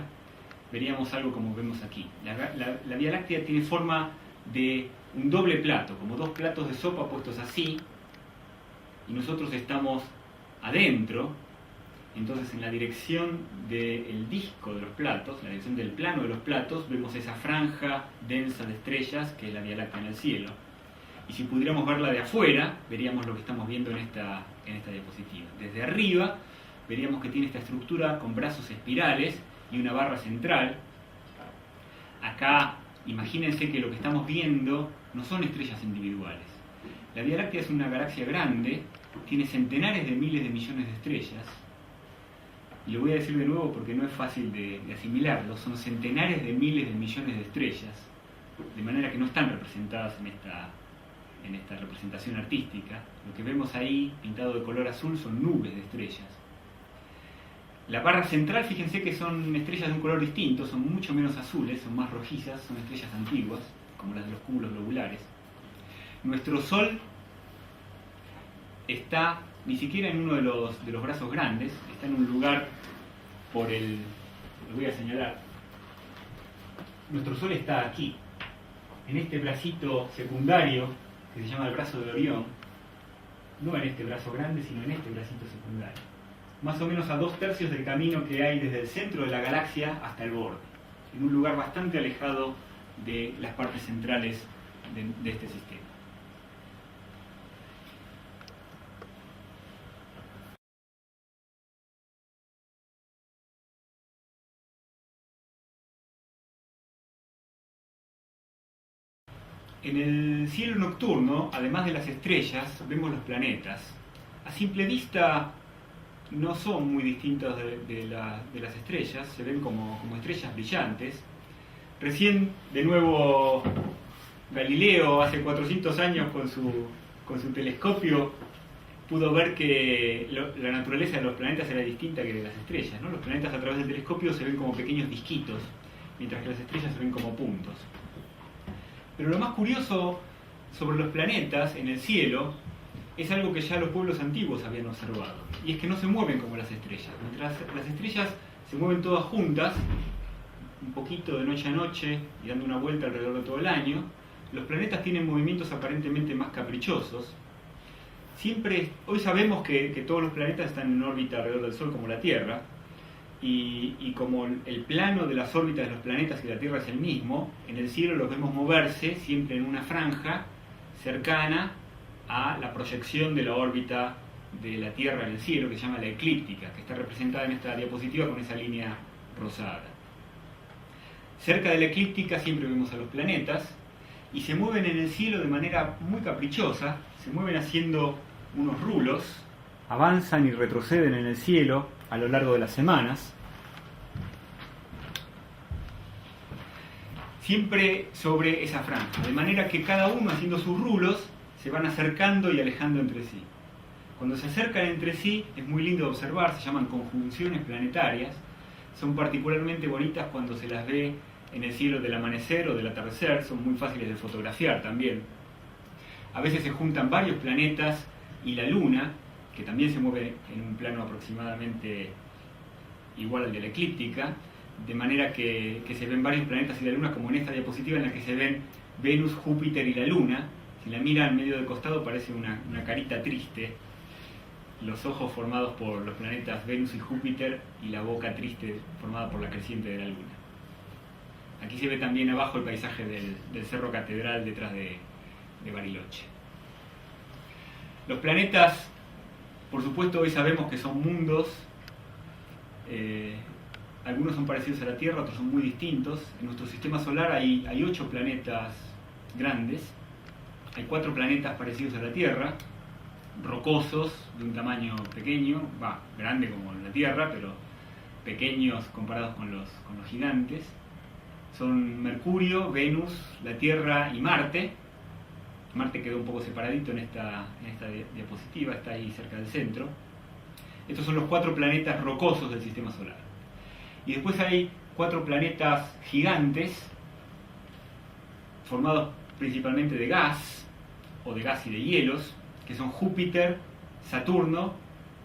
veríamos algo como vemos aquí. La Vía Láctea tiene forma de un doble plato, como dos platos de sopa puestos así, y nosotros estamos adentro. Entonces en la dirección del disco de los platos, la dirección del plano de los platos, vemos esa franja densa de estrellas que es la Vía Láctea en el cielo. Y si pudiéramos verla de afuera, veríamos lo que estamos viendo en esta diapositiva. Desde arriba veríamos que tiene esta estructura con brazos espirales y una barra central. Acá imagínense que lo que estamos viendo no son estrellas individuales. La Vía Láctea es una galaxia grande, tiene centenares de miles de millones de estrellas. Y lo voy a decir de nuevo porque no es fácil de asimilarlo. Son centenares de miles de millones de estrellas, de manera que no están representadas en esta representación artística. Lo que vemos ahí, pintado de color azul, son nubes de estrellas. La barra central, fíjense que son estrellas de un color distinto, son mucho menos azules, son más rojizas, son estrellas antiguas, como las de los cúmulos globulares. Nuestro Sol está ni siquiera en uno de los brazos grandes, está en un lugar lo voy a señalar. Nuestro Sol está aquí, en este bracito secundario, que se llama el brazo de Orión, no en este brazo grande, sino en este bracito secundario. Más o menos a 2/3 del camino que hay desde el centro de la galaxia hasta el borde, en un lugar bastante alejado de las partes centrales de este sistema. En el cielo nocturno, además de las estrellas, vemos los planetas. A simple vista no son muy distintos de las estrellas, se ven como estrellas brillantes. Recién, de nuevo, Galileo, hace 400 años, con su telescopio, pudo ver que la naturaleza de los planetas era distinta que de las estrellas, ¿no? Los planetas a través del telescopio se ven como pequeños disquitos, mientras que las estrellas se ven como puntos. Pero lo más curioso sobre los planetas en el cielo es algo que ya los pueblos antiguos habían observado, y es que no se mueven como las estrellas. Mientras las estrellas se mueven todas juntas, un poquito de noche a noche y dando una vuelta alrededor de todo el año, los planetas tienen movimientos aparentemente más caprichosos. Hoy sabemos que todos los planetas están en órbita alrededor del Sol como la Tierra, y como el plano de las órbitas de los planetas y la Tierra es el mismo, en el cielo los vemos moverse siempre en una franja cercana a la proyección de la órbita de la Tierra en el cielo, que se llama la eclíptica, que está representada en esta diapositiva con esa línea rosada. Cerca de la eclíptica siempre vemos a los planetas, y se mueven en el cielo de manera muy caprichosa, se mueven haciendo unos rulos, avanzan y retroceden en el cielo a lo largo de las semanas, siempre sobre esa franja, de manera que cada uno, haciendo sus rulos, se van acercando y alejando entre sí. Cuando se acercan entre sí es muy lindo de observar, se llaman conjunciones planetarias, son particularmente bonitas cuando se las ve en el cielo del amanecer o del atardecer, son muy fáciles de fotografiar también. A veces se juntan varios planetas y la Luna, que también se mueve en un plano aproximadamente igual al de la eclíptica, de manera que se ven varios planetas y la Luna, como en esta diapositiva en la que se ven Venus, Júpiter y la Luna. Si la miran medio de costado parece una carita triste. los ojos formados por los planetas Venus y Júpiter y la boca triste formada por la creciente de la Luna. Aquí se ve también abajo el paisaje del Cerro Catedral detrás de Bariloche. Los planetas, por supuesto, hoy sabemos que son mundos. Algunos son parecidos a la Tierra, otros son muy distintos. En nuestro sistema solar hay 8 planetas grandes. Hay 4 planetas parecidos a la Tierra, rocosos, de un tamaño pequeño, grande como la Tierra, pero pequeños comparados con los gigantes. Son Mercurio, Venus, la Tierra y Marte. Marte quedó un poco separadito en esta diapositiva, está ahí cerca del centro. Estos son los 4 planetas rocosos del sistema solar. Y después hay 4 planetas gigantes, formados principalmente de gas, o de gas y de hielos, que son Júpiter, Saturno,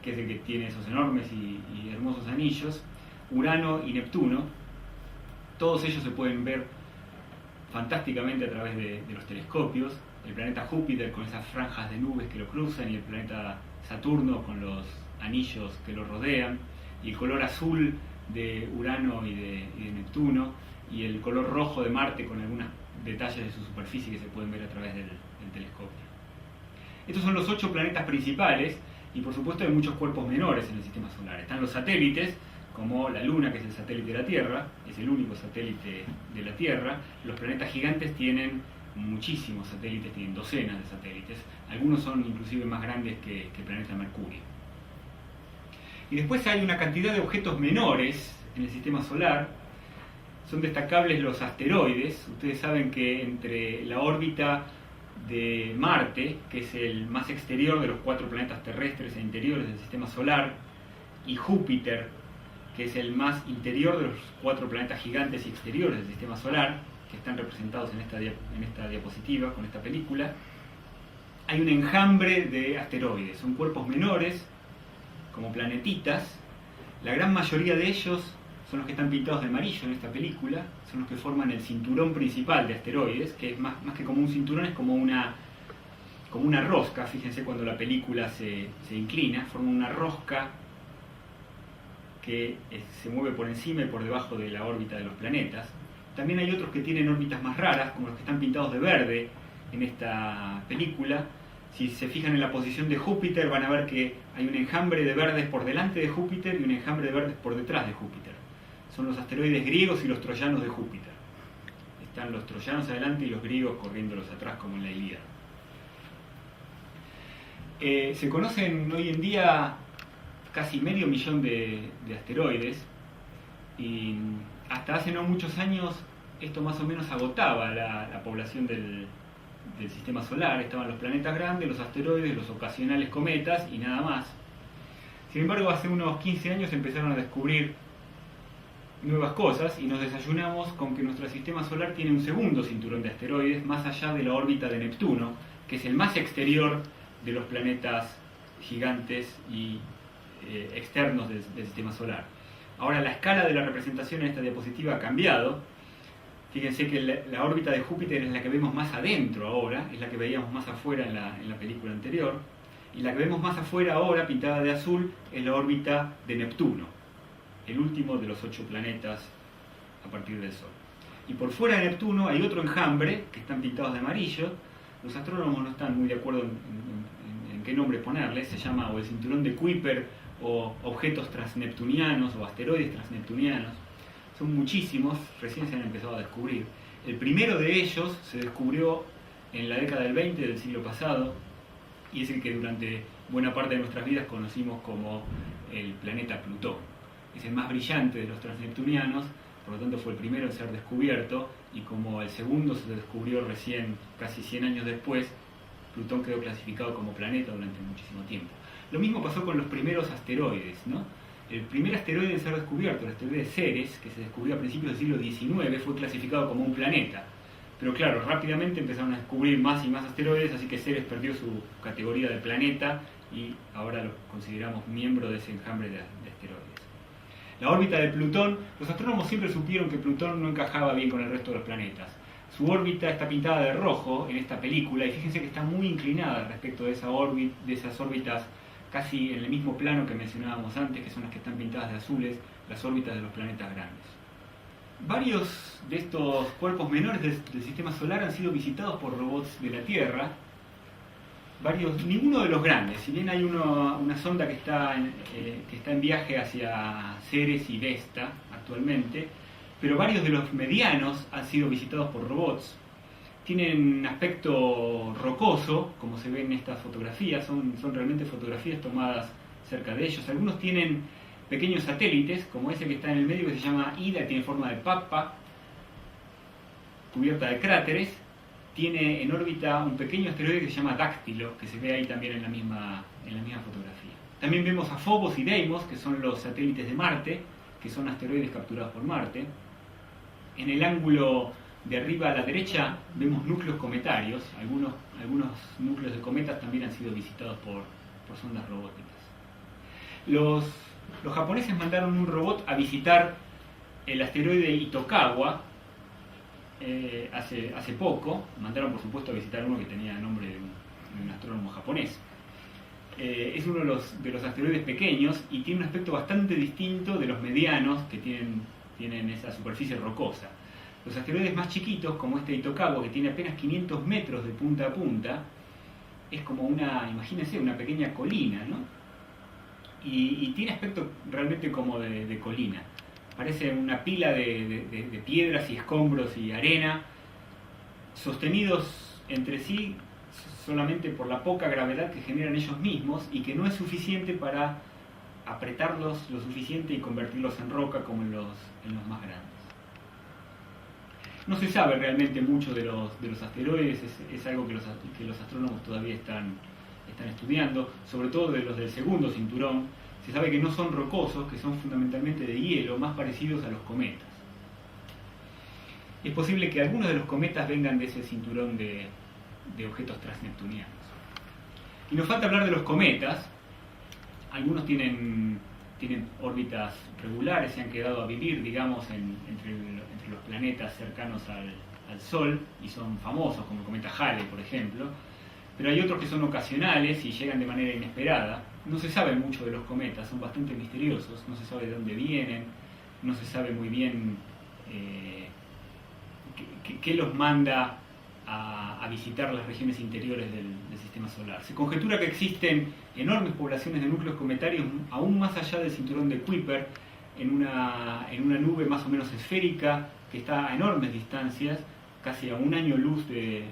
que es el que tiene esos enormes y hermosos anillos, Urano y Neptuno. Todos ellos se pueden ver fantásticamente a través de los telescopios. El planeta Júpiter con esas franjas de nubes que lo cruzan, y el planeta Saturno con los anillos que lo rodean, y el color azul de Urano y de Neptuno, y el color rojo de Marte con algunos detalles de su superficie que se pueden ver a través del telescopio. Estos son los 8 planetas principales, y por supuesto hay muchos cuerpos menores en el sistema solar. Están los satélites, como la Luna, que es el satélite de la Tierra, es el único satélite de la Tierra. Los planetas gigantes tienen muchísimos satélites, tienen docenas de satélites. Algunos son inclusive más grandes que el planeta Mercurio. Y después hay una cantidad de objetos menores en el sistema solar. Son destacables los asteroides. Ustedes saben que entre la órbita de Marte, que es el más exterior de los 4 planetas terrestres e interiores del sistema solar, y Júpiter, que es el más interior de los 4 planetas gigantes y exteriores del sistema solar, que están representados en esta diapositiva, con esta película, hay un enjambre de asteroides. Son cuerpos menores, como planetitas. La gran mayoría de ellos son los que están pintados de amarillo en esta película, son los que forman el cinturón principal de asteroides, que es más que como un cinturón, es como una rosca. Fíjense cuando la película se inclina, forma una rosca que se mueve por encima y por debajo de la órbita de los planetas. También hay otros que tienen órbitas más raras, como los que están pintados de verde en esta película. Si se fijan en la posición de Júpiter, van a ver que hay un enjambre de verdes por delante de Júpiter y un enjambre de verdes por detrás de Júpiter. Son los asteroides griegos y los troyanos de Júpiter. Están los troyanos adelante y los griegos corriéndolos atrás, como en la Ilíada. Se conocen hoy en día casi 500.000 de asteroides, y hasta hace no muchos años esto más o menos agotaba la población del sistema solar. Estaban los planetas grandes, los asteroides, los ocasionales cometas y nada más. Sin embargo, hace unos 15 años empezaron a descubrir nuevas cosas, y nos desayunamos con que nuestro sistema solar tiene un segundo cinturón de asteroides más allá de la órbita de Neptuno, que es el más exterior de los planetas gigantes y externos del sistema solar. Ahora la escala de la representación en esta diapositiva ha cambiado. Fíjense que la órbita de Júpiter es la que vemos más adentro ahora, es la que veíamos más afuera en la película anterior, y la que vemos más afuera ahora, pintada de azul, es la órbita de Neptuno, el último de los 8 planetas a partir del Sol. Y por fuera de Neptuno hay otro enjambre, que están pintados de amarillo. Los astrónomos no están muy de acuerdo en qué nombre ponerle. Se llama o el cinturón de Kuiper, o objetos transneptunianos, o asteroides transneptunianos. Son muchísimos, recién se han empezado a descubrir. El primero de ellos se descubrió en la década del 20 del siglo pasado, y es el que durante buena parte de nuestras vidas conocimos como el planeta Plutón. Es el más brillante de los transneptunianos, por lo tanto fue el primero en ser descubierto, y como el segundo se descubrió recién, casi 100 años después, Plutón quedó clasificado como planeta durante muchísimo tiempo. Lo mismo pasó con los primeros asteroides, ¿no? El primer asteroide en ser descubierto, el asteroide Ceres, que se descubrió a principios del siglo XIX, fue clasificado como un planeta. Pero claro, rápidamente empezaron a descubrir más y más asteroides, así que Ceres perdió su categoría de planeta y ahora lo consideramos miembro de ese enjambre de asteroides. La órbita de Plutón, los astrónomos siempre supieron que Plutón no encajaba bien con el resto de los planetas. Su órbita está pintada de rojo en esta película, y fíjense que está muy inclinada respecto de esas órbitas casi en el mismo plano que mencionábamos antes, que son las que están pintadas de azules, las órbitas de los planetas grandes. Varios de estos cuerpos menores del sistema solar han sido visitados por robots de la Tierra. Ninguno de los grandes, si bien hay una sonda que está en viaje hacia Ceres y Vesta actualmente, pero varios de los medianos han sido visitados por robots. Tienen aspecto rocoso, como se ve en estas fotografías, son realmente fotografías tomadas cerca de ellos. Algunos tienen pequeños satélites, como ese que está en el medio, que se llama Ida, tiene forma de papa, cubierta de cráteres. Tiene en órbita un pequeño asteroide que se llama Dáctilo, que se ve ahí también en la misma fotografía. También vemos a Phobos y Deimos, que son los satélites de Marte, que son asteroides capturados por Marte. En el ángulo de arriba a la derecha vemos núcleos cometarios. Algunos núcleos de cometas también han sido visitados por sondas robóticas. Los japoneses mandaron un robot a visitar el asteroide Itokawa hace poco. Mandaron, por supuesto, a visitar uno que tenía el nombre de un astrónomo japonés. Es uno de los asteroides pequeños y tiene un aspecto bastante distinto de los medianos, que tienen esa superficie rocosa. Los asteroides más chiquitos, como este Itokawa, que tiene apenas 500 metros de punta a punta, es como imagínense, una pequeña colina, ¿no? Y tiene aspecto realmente como de colina. Parece una pila de piedras y escombros y arena, sostenidos entre sí solamente por la poca gravedad que generan ellos mismos y que no es suficiente para apretarlos lo suficiente y convertirlos en roca como en los más grandes. No se sabe realmente mucho de los asteroides, es algo que los astrónomos todavía están estudiando, sobre todo de los del segundo cinturón. Se sabe que no son rocosos, que son fundamentalmente de hielo, más parecidos a los cometas. Es posible que algunos de los cometas vengan de ese cinturón de objetos transneptunianos. Y nos falta hablar de los cometas. Algunos tienen órbitas regulares, se han quedado a vivir, digamos, entre los planetas cercanos al Sol, y son famosos, como el cometa Halley, por ejemplo. Pero hay otros que son ocasionales y llegan de manera inesperada. No se sabe mucho de los cometas, son bastante misteriosos, no se sabe de dónde vienen, no se sabe muy bien qué los manda a visitar las regiones interiores del sistema solar. Se conjetura que existen enormes poblaciones de núcleos cometarios aún más allá del cinturón de Kuiper, en una nube más o menos esférica que está a enormes distancias, casi a un año luz de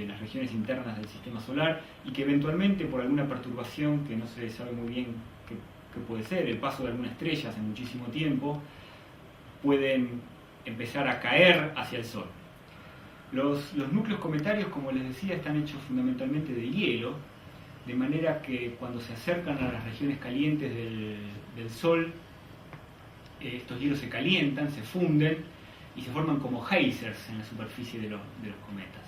las regiones internas del sistema solar, y que eventualmente, por alguna perturbación que no se sabe muy bien qué puede ser, el paso de alguna estrella hace muchísimo tiempo, pueden empezar a caer hacia el Sol. Los núcleos cometarios, como les decía, están hechos fundamentalmente de hielo, de manera que cuando se acercan a las regiones calientes del Sol, estos hielos se calientan, se funden y se forman como geysers en la superficie de los cometas.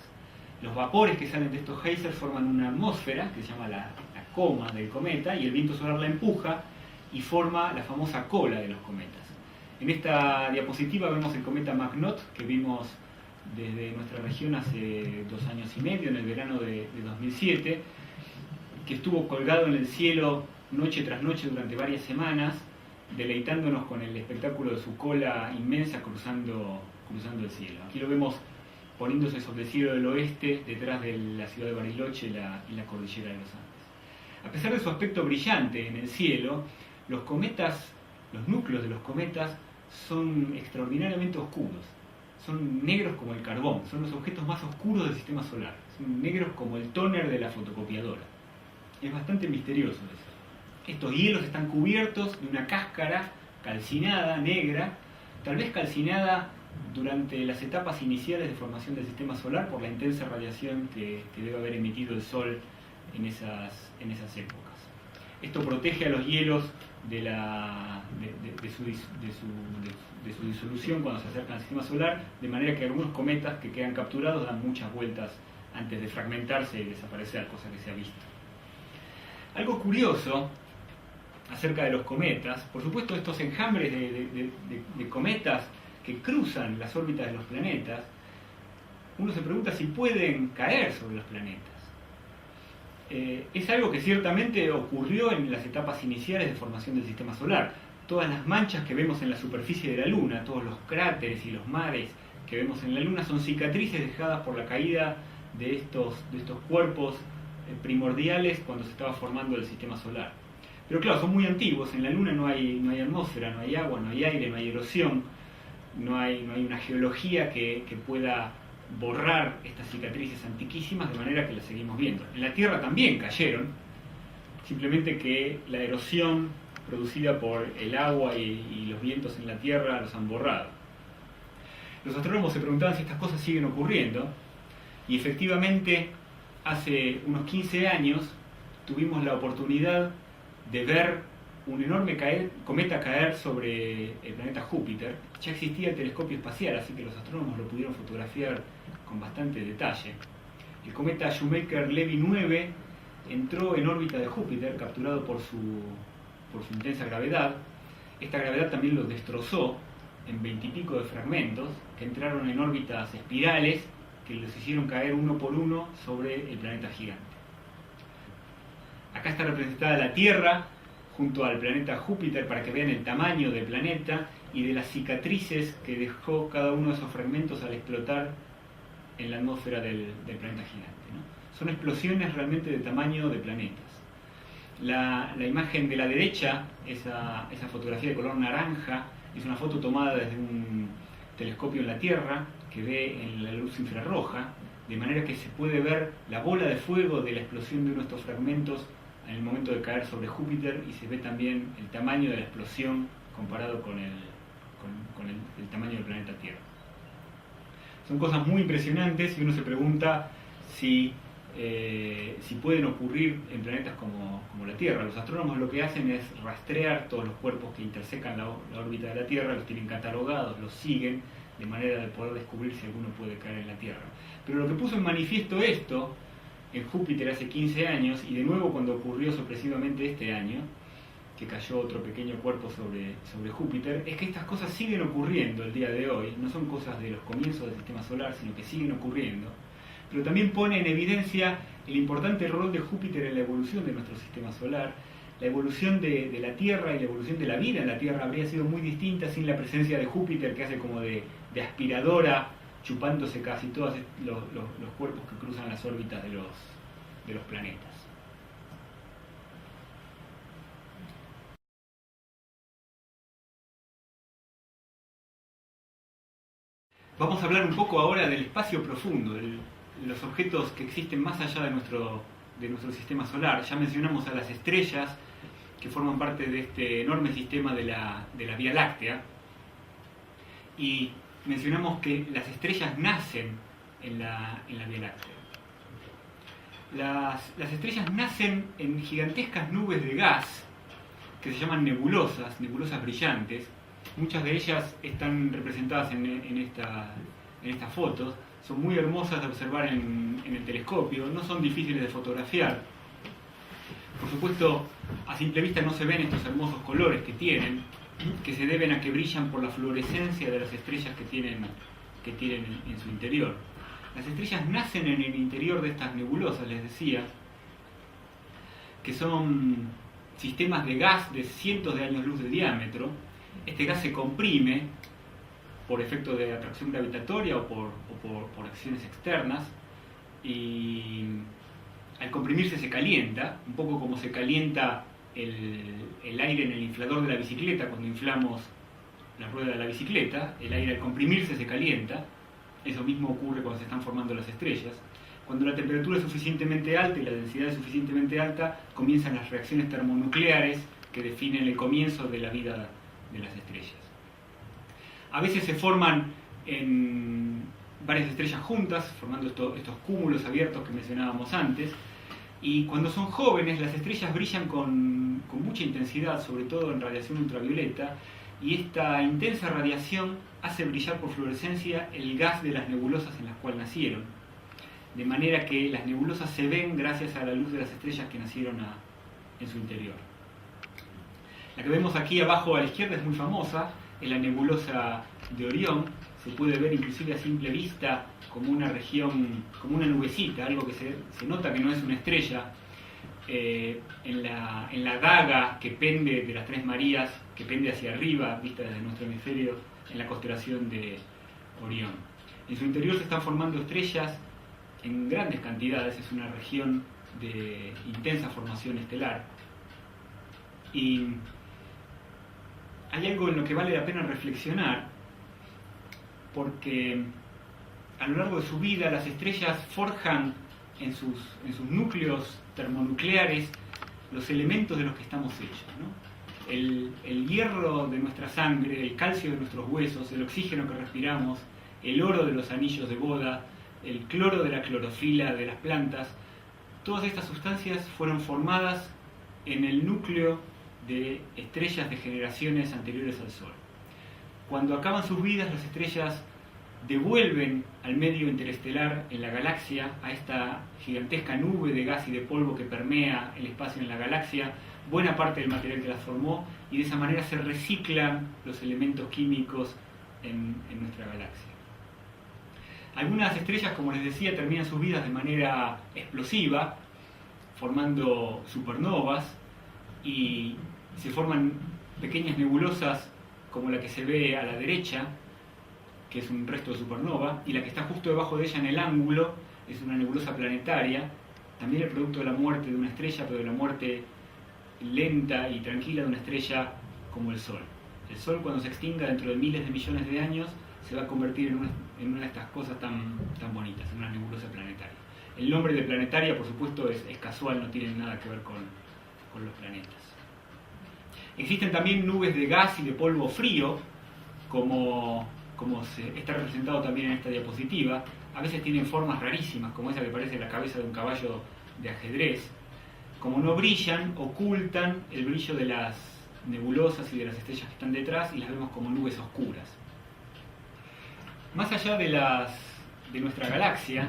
Los vapores que salen de estos geysers forman una atmósfera que se llama la coma del cometa, y el viento solar la empuja y forma la famosa cola de los cometas. En esta diapositiva vemos el cometa McNaught, que vimos desde nuestra región hace 2 años y medio, en el verano de 2007, que estuvo colgado en el cielo noche tras noche durante varias semanas, deleitándonos con el espectáculo de su cola inmensa cruzando el cielo. Aquí lo vemos poniéndose sobre el cielo del oeste, detrás de la ciudad de Bariloche y la cordillera de los Andes. A pesar de su aspecto brillante en el cielo, los núcleos de los cometas son extraordinariamente oscuros. Son negros como el carbón, son los objetos más oscuros del sistema solar. Son negros como el tóner de la fotocopiadora. Es bastante misterioso eso. Estos hielos están cubiertos de una cáscara calcinada, negra, tal vez calcinada durante las etapas iniciales de formación del sistema solar por la intensa radiación que debe haber emitido el Sol en esas épocas. Esto protege a los hielos de su disolución cuando se acercan al sistema solar, de manera que algunos cometas que quedan capturados dan muchas vueltas antes de fragmentarse y desaparecer, cosa que se ha visto. Algo curioso acerca de los cometas, por supuesto, estos enjambres de cometas que cruzan las órbitas de los planetas, uno se pregunta si pueden caer sobre los planetas. es algo que ciertamente ocurrió en las etapas iniciales de formación del sistema solar. Todas las manchas que vemos en la superficie de la Luna, todos los cráteres y los mares que vemos en la Luna son cicatrices dejadas por la caída de estos cuerpos primordiales cuando se estaba formando el sistema solar. Pero claro, son muy antiguos. En la Luna no hay atmósfera, no hay agua, no hay aire, no hay erosión, no hay una geología que pueda borrar estas cicatrices antiquísimas de manera que las seguimos viendo. En la Tierra también cayeron, simplemente que la erosión producida por el agua y los vientos en la Tierra los han borrado. Los astrónomos se preguntaban si estas cosas siguen ocurriendo, y efectivamente hace unos 15 años tuvimos la oportunidad de ver un enorme cometa caer sobre el planeta Júpiter. Ya existía el telescopio espacial, así que los astrónomos lo pudieron fotografiar con bastante detalle. El cometa Shoemaker-Levy 9 entró en órbita de Júpiter, capturado por su intensa gravedad. Esta gravedad también lo destrozó en 20 y pico de fragmentos, que entraron en órbitas espirales que los hicieron caer uno por uno sobre el planeta gigante. Acá está representada la Tierra junto al planeta Júpiter para que vean el tamaño del planeta y de las cicatrices que dejó cada uno de esos fragmentos al explotar en la atmósfera del planeta gigante, ¿no? Son explosiones realmente de tamaño de planetas. La imagen de la derecha, esa fotografía de color naranja, es una foto tomada desde un telescopio en la Tierra que ve en la luz infrarroja, de manera que se puede ver la bola de fuego de la explosión de uno de estos fragmentos en el momento de caer sobre Júpiter, y se ve también el tamaño de la explosión comparado con el tamaño del planeta Tierra. Son cosas muy impresionantes y uno se pregunta si pueden ocurrir en planetas como la Tierra. Los astrónomos lo que hacen es rastrear todos los cuerpos que intersecan la órbita de la Tierra, los tienen catalogados, los siguen, de manera de poder descubrir si alguno puede caer en la Tierra. Pero lo que puso en manifiesto esto en Júpiter hace 15 años, y de nuevo cuando ocurrió sorpresivamente este año, que cayó otro pequeño cuerpo sobre Júpiter, es que estas cosas siguen ocurriendo el día de hoy. No son cosas de los comienzos del sistema solar, sino que siguen ocurriendo. Pero también pone en evidencia el importante rol de Júpiter en la evolución de nuestro sistema solar. La evolución de la Tierra y la evolución de la vida en la Tierra habría sido muy distinta sin la presencia de Júpiter, que hace como de aspiradora, chupándose casi todos los cuerpos que cruzan las órbitas de los planetas. Vamos a hablar un poco ahora del espacio profundo, de los objetos que existen más allá de nuestro sistema solar. Ya mencionamos a las estrellas, que forman parte de este enorme sistema de la Vía Láctea, y mencionamos que las estrellas nacen en la Vía Láctea. Las estrellas nacen en gigantescas nubes de gas que se llaman nebulosas brillantes. Muchas de ellas están representadas en estas fotos. Son muy hermosas de observar en el telescopio, no son difíciles de fotografiar. Por supuesto, a simple vista no se ven estos hermosos colores que tienen, que se deben a que brillan por la fluorescencia de las estrellas que tienen en su interior. Las estrellas nacen en el interior de estas nebulosas, les decía, que son sistemas de gas de cientos de años luz de diámetro. Este gas se comprime por efecto de atracción gravitatoria o por acciones externas, y al comprimirse se calienta, un poco como se calienta el aire en el inflador de la bicicleta. Cuando inflamos la rueda de la bicicleta, el aire al comprimirse se calienta. Eso mismo ocurre cuando se están formando las estrellas. Cuando la temperatura es suficientemente alta y la densidad es suficientemente alta, comienzan las reacciones termonucleares que definen el comienzo de la vida de las estrellas. A veces se forman en varias estrellas juntas, formando estos cúmulos abiertos que mencionábamos antes, y cuando son jóvenes las estrellas brillan con mucha intensidad, sobre todo en radiación ultravioleta, y esta intensa radiación hace brillar por fluorescencia el gas de las nebulosas en las cuales nacieron, de manera que las nebulosas se ven gracias a la luz de las estrellas que nacieron en su interior. La que vemos aquí abajo a la izquierda es muy famosa, es la nebulosa de Orión. Se puede ver inclusive a simple vista como una región, como una nubecita, algo que se nota que no es una estrella. en la daga que pende de las Tres Marías, que pende hacia arriba, vista desde nuestro hemisferio, en la constelación de Orión. En su interior se están formando estrellas en grandes cantidades, es una región de intensa formación estelar. Y hay algo en lo que vale la pena reflexionar, porque a lo largo de su vida las estrellas forjan en sus núcleos termonucleares los elementos de los que estamos hechos, ¿no? El hierro de nuestra sangre, el calcio de nuestros huesos, el oxígeno que respiramos, el oro de los anillos de boda, el cloro de la clorofila de las plantas, todas estas sustancias fueron formadas en el núcleo de estrellas de generaciones anteriores al Sol. Cuando acaban sus vidas, las estrellas devuelven al medio interestelar en la galaxia, a esta gigantesca nube de gas y de polvo que permea el espacio en la galaxia, buena parte del material que las formó, y de esa manera se reciclan los elementos químicos en nuestra galaxia. Algunas estrellas, como les decía, terminan sus vidas de manera explosiva, formando supernovas, y se forman pequeñas nebulosas como la que se ve a la derecha, que es un resto de supernova, y la que está justo debajo de ella en el ángulo es una nebulosa planetaria, también el producto de la muerte de una estrella, pero de la muerte lenta y tranquila de una estrella como el Sol. El Sol, cuando se extinga dentro de miles de millones de años, se va a convertir en una de estas cosas tan bonitas, en una nebulosa planetaria. El nombre de planetaria, por supuesto, es casual, no tiene nada que ver con los planetas. Existen también nubes de gas y de polvo frío, como está representado también en esta diapositiva. A veces tienen formas rarísimas, como esa que parece la cabeza de un caballo de ajedrez. Como no brillan, ocultan el brillo de las nebulosas y de las estrellas que están detrás, y las vemos como nubes oscuras. Más allá de nuestra galaxia,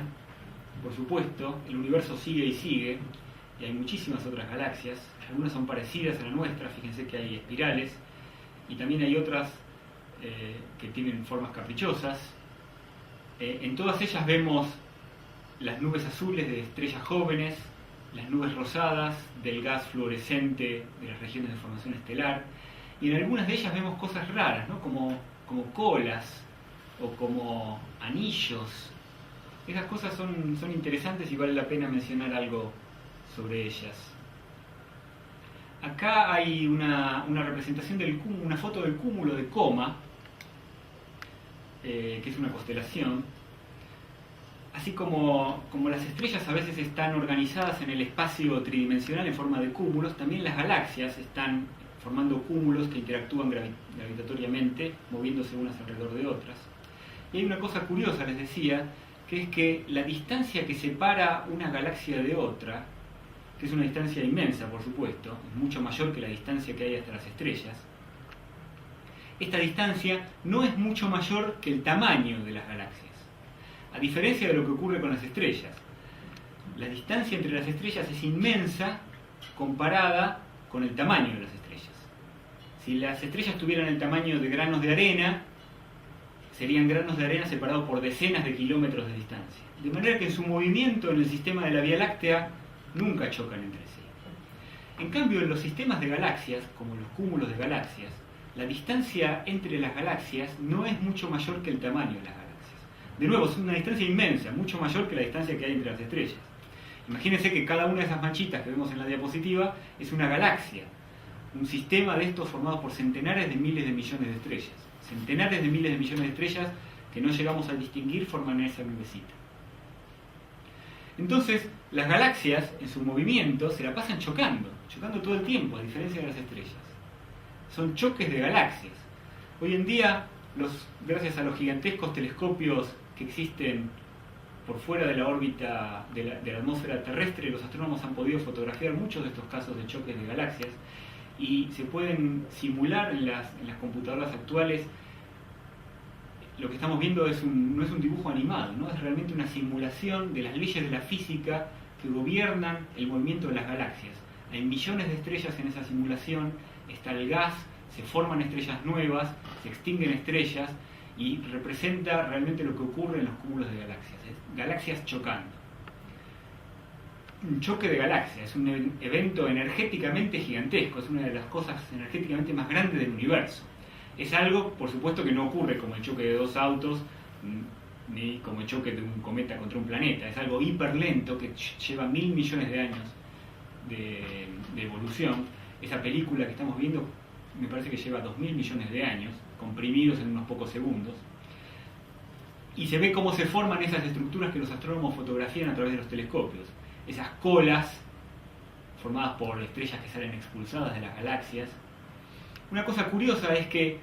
por supuesto, el universo sigue y sigue, y hay muchísimas otras galaxias. Algunas son parecidas a la nuestra, fíjense que hay espirales, y también hay otras que tienen formas caprichosas. En todas ellas vemos las nubes azules de estrellas jóvenes, las nubes rosadas del gas fluorescente de las regiones de formación estelar, y en algunas de ellas vemos cosas raras, ¿no? como colas o como anillos. Esas cosas son interesantes y vale la pena mencionar algo sobre ellas. Acá hay una representación una foto del cúmulo de Coma, que es una constelación. Así como las estrellas a veces están organizadas en el espacio tridimensional en forma de cúmulos, también las galaxias están formando cúmulos que interactúan gravitatoriamente, moviéndose unas alrededor de otras. Y hay una cosa curiosa, les decía, que es que la distancia que separa una galaxia de otra, que es una distancia inmensa, por supuesto, es mucho mayor que la distancia que hay hasta las estrellas, esta distancia no es mucho mayor que el tamaño de las galaxias. A diferencia de lo que ocurre con las estrellas, la distancia entre las estrellas es inmensa comparada con el tamaño de las estrellas. Si las estrellas tuvieran el tamaño de granos de arena, serían granos de arena separados por decenas de kilómetros de distancia. De manera que en su movimiento en el sistema de la Vía Láctea nunca chocan entre sí. En cambio, en los sistemas de galaxias, como los cúmulos de galaxias, la distancia entre las galaxias no es mucho mayor que el tamaño de las galaxias. De nuevo, es una distancia inmensa, mucho mayor que la distancia que hay entre las estrellas. Imagínense que cada una de esas manchitas que vemos en la diapositiva es una galaxia, un sistema de estos formados por centenares de miles de millones de estrellas. Centenares de miles de millones de estrellas que no llegamos a distinguir forman esa nubecita. Entonces, las galaxias en su movimiento se la pasan chocando todo el tiempo, a diferencia de las estrellas. Son choques de galaxias. Hoy en día, gracias a los gigantescos telescopios que existen por fuera de la órbita de la atmósfera terrestre, los astrónomos han podido fotografiar muchos de estos casos de choques de galaxias, y se pueden simular en las computadoras actuales. Lo que estamos viendo no es un dibujo animado, ¿no? Es realmente una simulación de las leyes de la física que gobiernan el movimiento de las galaxias. Hay millones de estrellas en esa simulación, está el gas, se forman estrellas nuevas, se extinguen estrellas, y representa realmente lo que ocurre en los cúmulos de galaxias, galaxias chocando. un choque de galaxias, es un evento energéticamente gigantesco, es una de las cosas energéticamente más grandes del universo. Es algo, por supuesto, que no ocurre como el choque de dos autos, ni como el choque de un cometa contra un planeta. Es algo hiperlento que lleva 1000 millones de años de evolución. Esa película que estamos viendo me parece que lleva 2000 millones de años, comprimidos en unos pocos segundos. Y se ve cómo se forman esas estructuras que los astrónomos fotografían a través de los telescopios. Esas colas formadas por estrellas que salen expulsadas de las galaxias. Una cosa curiosa es que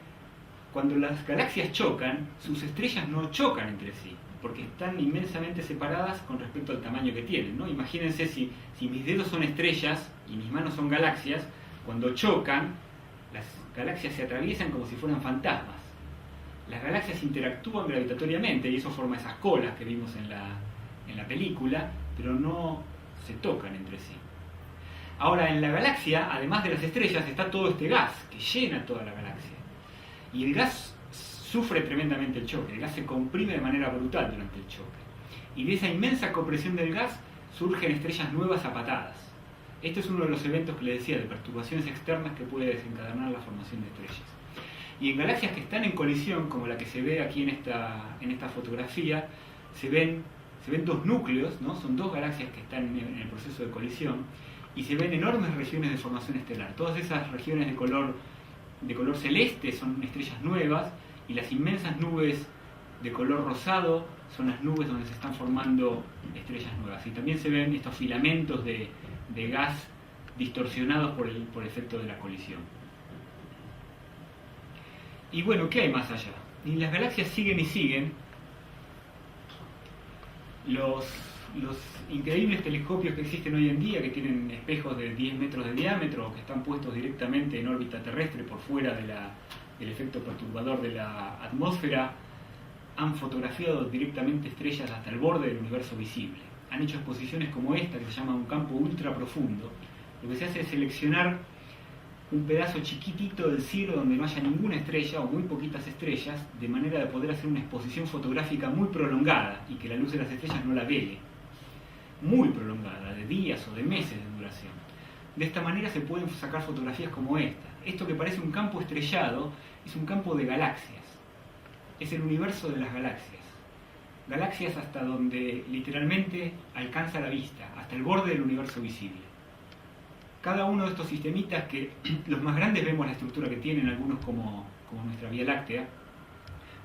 cuando las galaxias chocan, sus estrellas no chocan entre sí, porque están inmensamente separadas con respecto al tamaño que tienen, ¿no? Imagínense si mis dedos son estrellas y mis manos son galaxias, cuando chocan, las galaxias se atraviesan como si fueran fantasmas. Las galaxias interactúan gravitatoriamente y eso forma esas colas que vimos en la película, pero no se tocan entre sí. Ahora, en la galaxia, además de las estrellas, está todo este gas que llena toda la galaxia. Y el gas sufre tremendamente el choque, el gas se comprime de manera brutal durante el choque. Y de esa inmensa compresión del gas surgen estrellas nuevas a patadas. Este es uno de los eventos que les decía, de perturbaciones externas que puede desencadenar la formación de estrellas. Y en galaxias que están en colisión, como la que se ve aquí en esta fotografía, se ven dos núcleos, ¿no? Son dos galaxias que están en el proceso de colisión, y se ven enormes regiones de formación estelar. Todas esas regiones de color celeste son estrellas nuevas, y las inmensas nubes de color rosado son las nubes donde se están formando estrellas nuevas. Y también se ven estos filamentos de gas distorsionados por el efecto de la colisión. Y bueno, ¿qué hay más allá? Y las galaxias siguen y siguen. Los increíbles telescopios que existen hoy en día, que tienen espejos de 10 metros de diámetro o que están puestos directamente en órbita terrestre por fuera del efecto perturbador de la atmósfera, han fotografiado directamente estrellas hasta el borde del universo visible. Han hecho exposiciones como esta, que se llama un campo ultra profundo. Lo que se hace es seleccionar un pedazo chiquitito del cielo donde no haya ninguna estrella o muy poquitas estrellas, de manera de poder hacer una exposición fotográfica muy prolongada y que la luz de las estrellas no la vele. Muy prolongada, de días o de meses de duración. De esta manera se pueden sacar fotografías como esta. Esto que parece un campo estrellado es un campo de galaxias. Es el universo de las galaxias. Galaxias hasta donde literalmente alcanza la vista, hasta el borde del universo visible. Cada uno de estos sistemitas, que los más grandes vemos la estructura que tienen, algunos como nuestra Vía Láctea,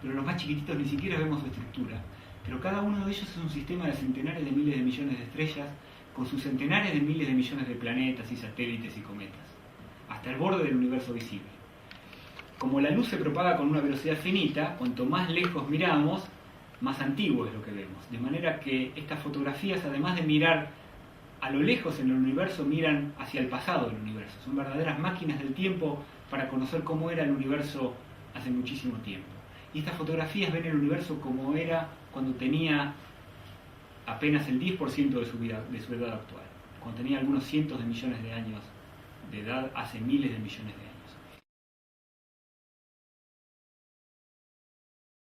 pero los más chiquititos ni siquiera vemos su estructura. Pero cada uno de ellos es un sistema de centenares de miles de millones de estrellas, con sus centenares de miles de millones de planetas y satélites y cometas, hasta el borde del universo visible. Como la luz se propaga con una velocidad finita, cuanto más lejos miramos, más antiguo es lo que vemos. De manera que estas fotografías, además de mirar a lo lejos en el universo, miran hacia el pasado del universo. Son verdaderas máquinas del tiempo para conocer cómo era el universo hace muchísimo tiempo. Y estas fotografías ven el universo como era cuando tenía apenas el 10% de su edad actual, cuando tenía algunos cientos de millones de años de edad hace miles de millones de años.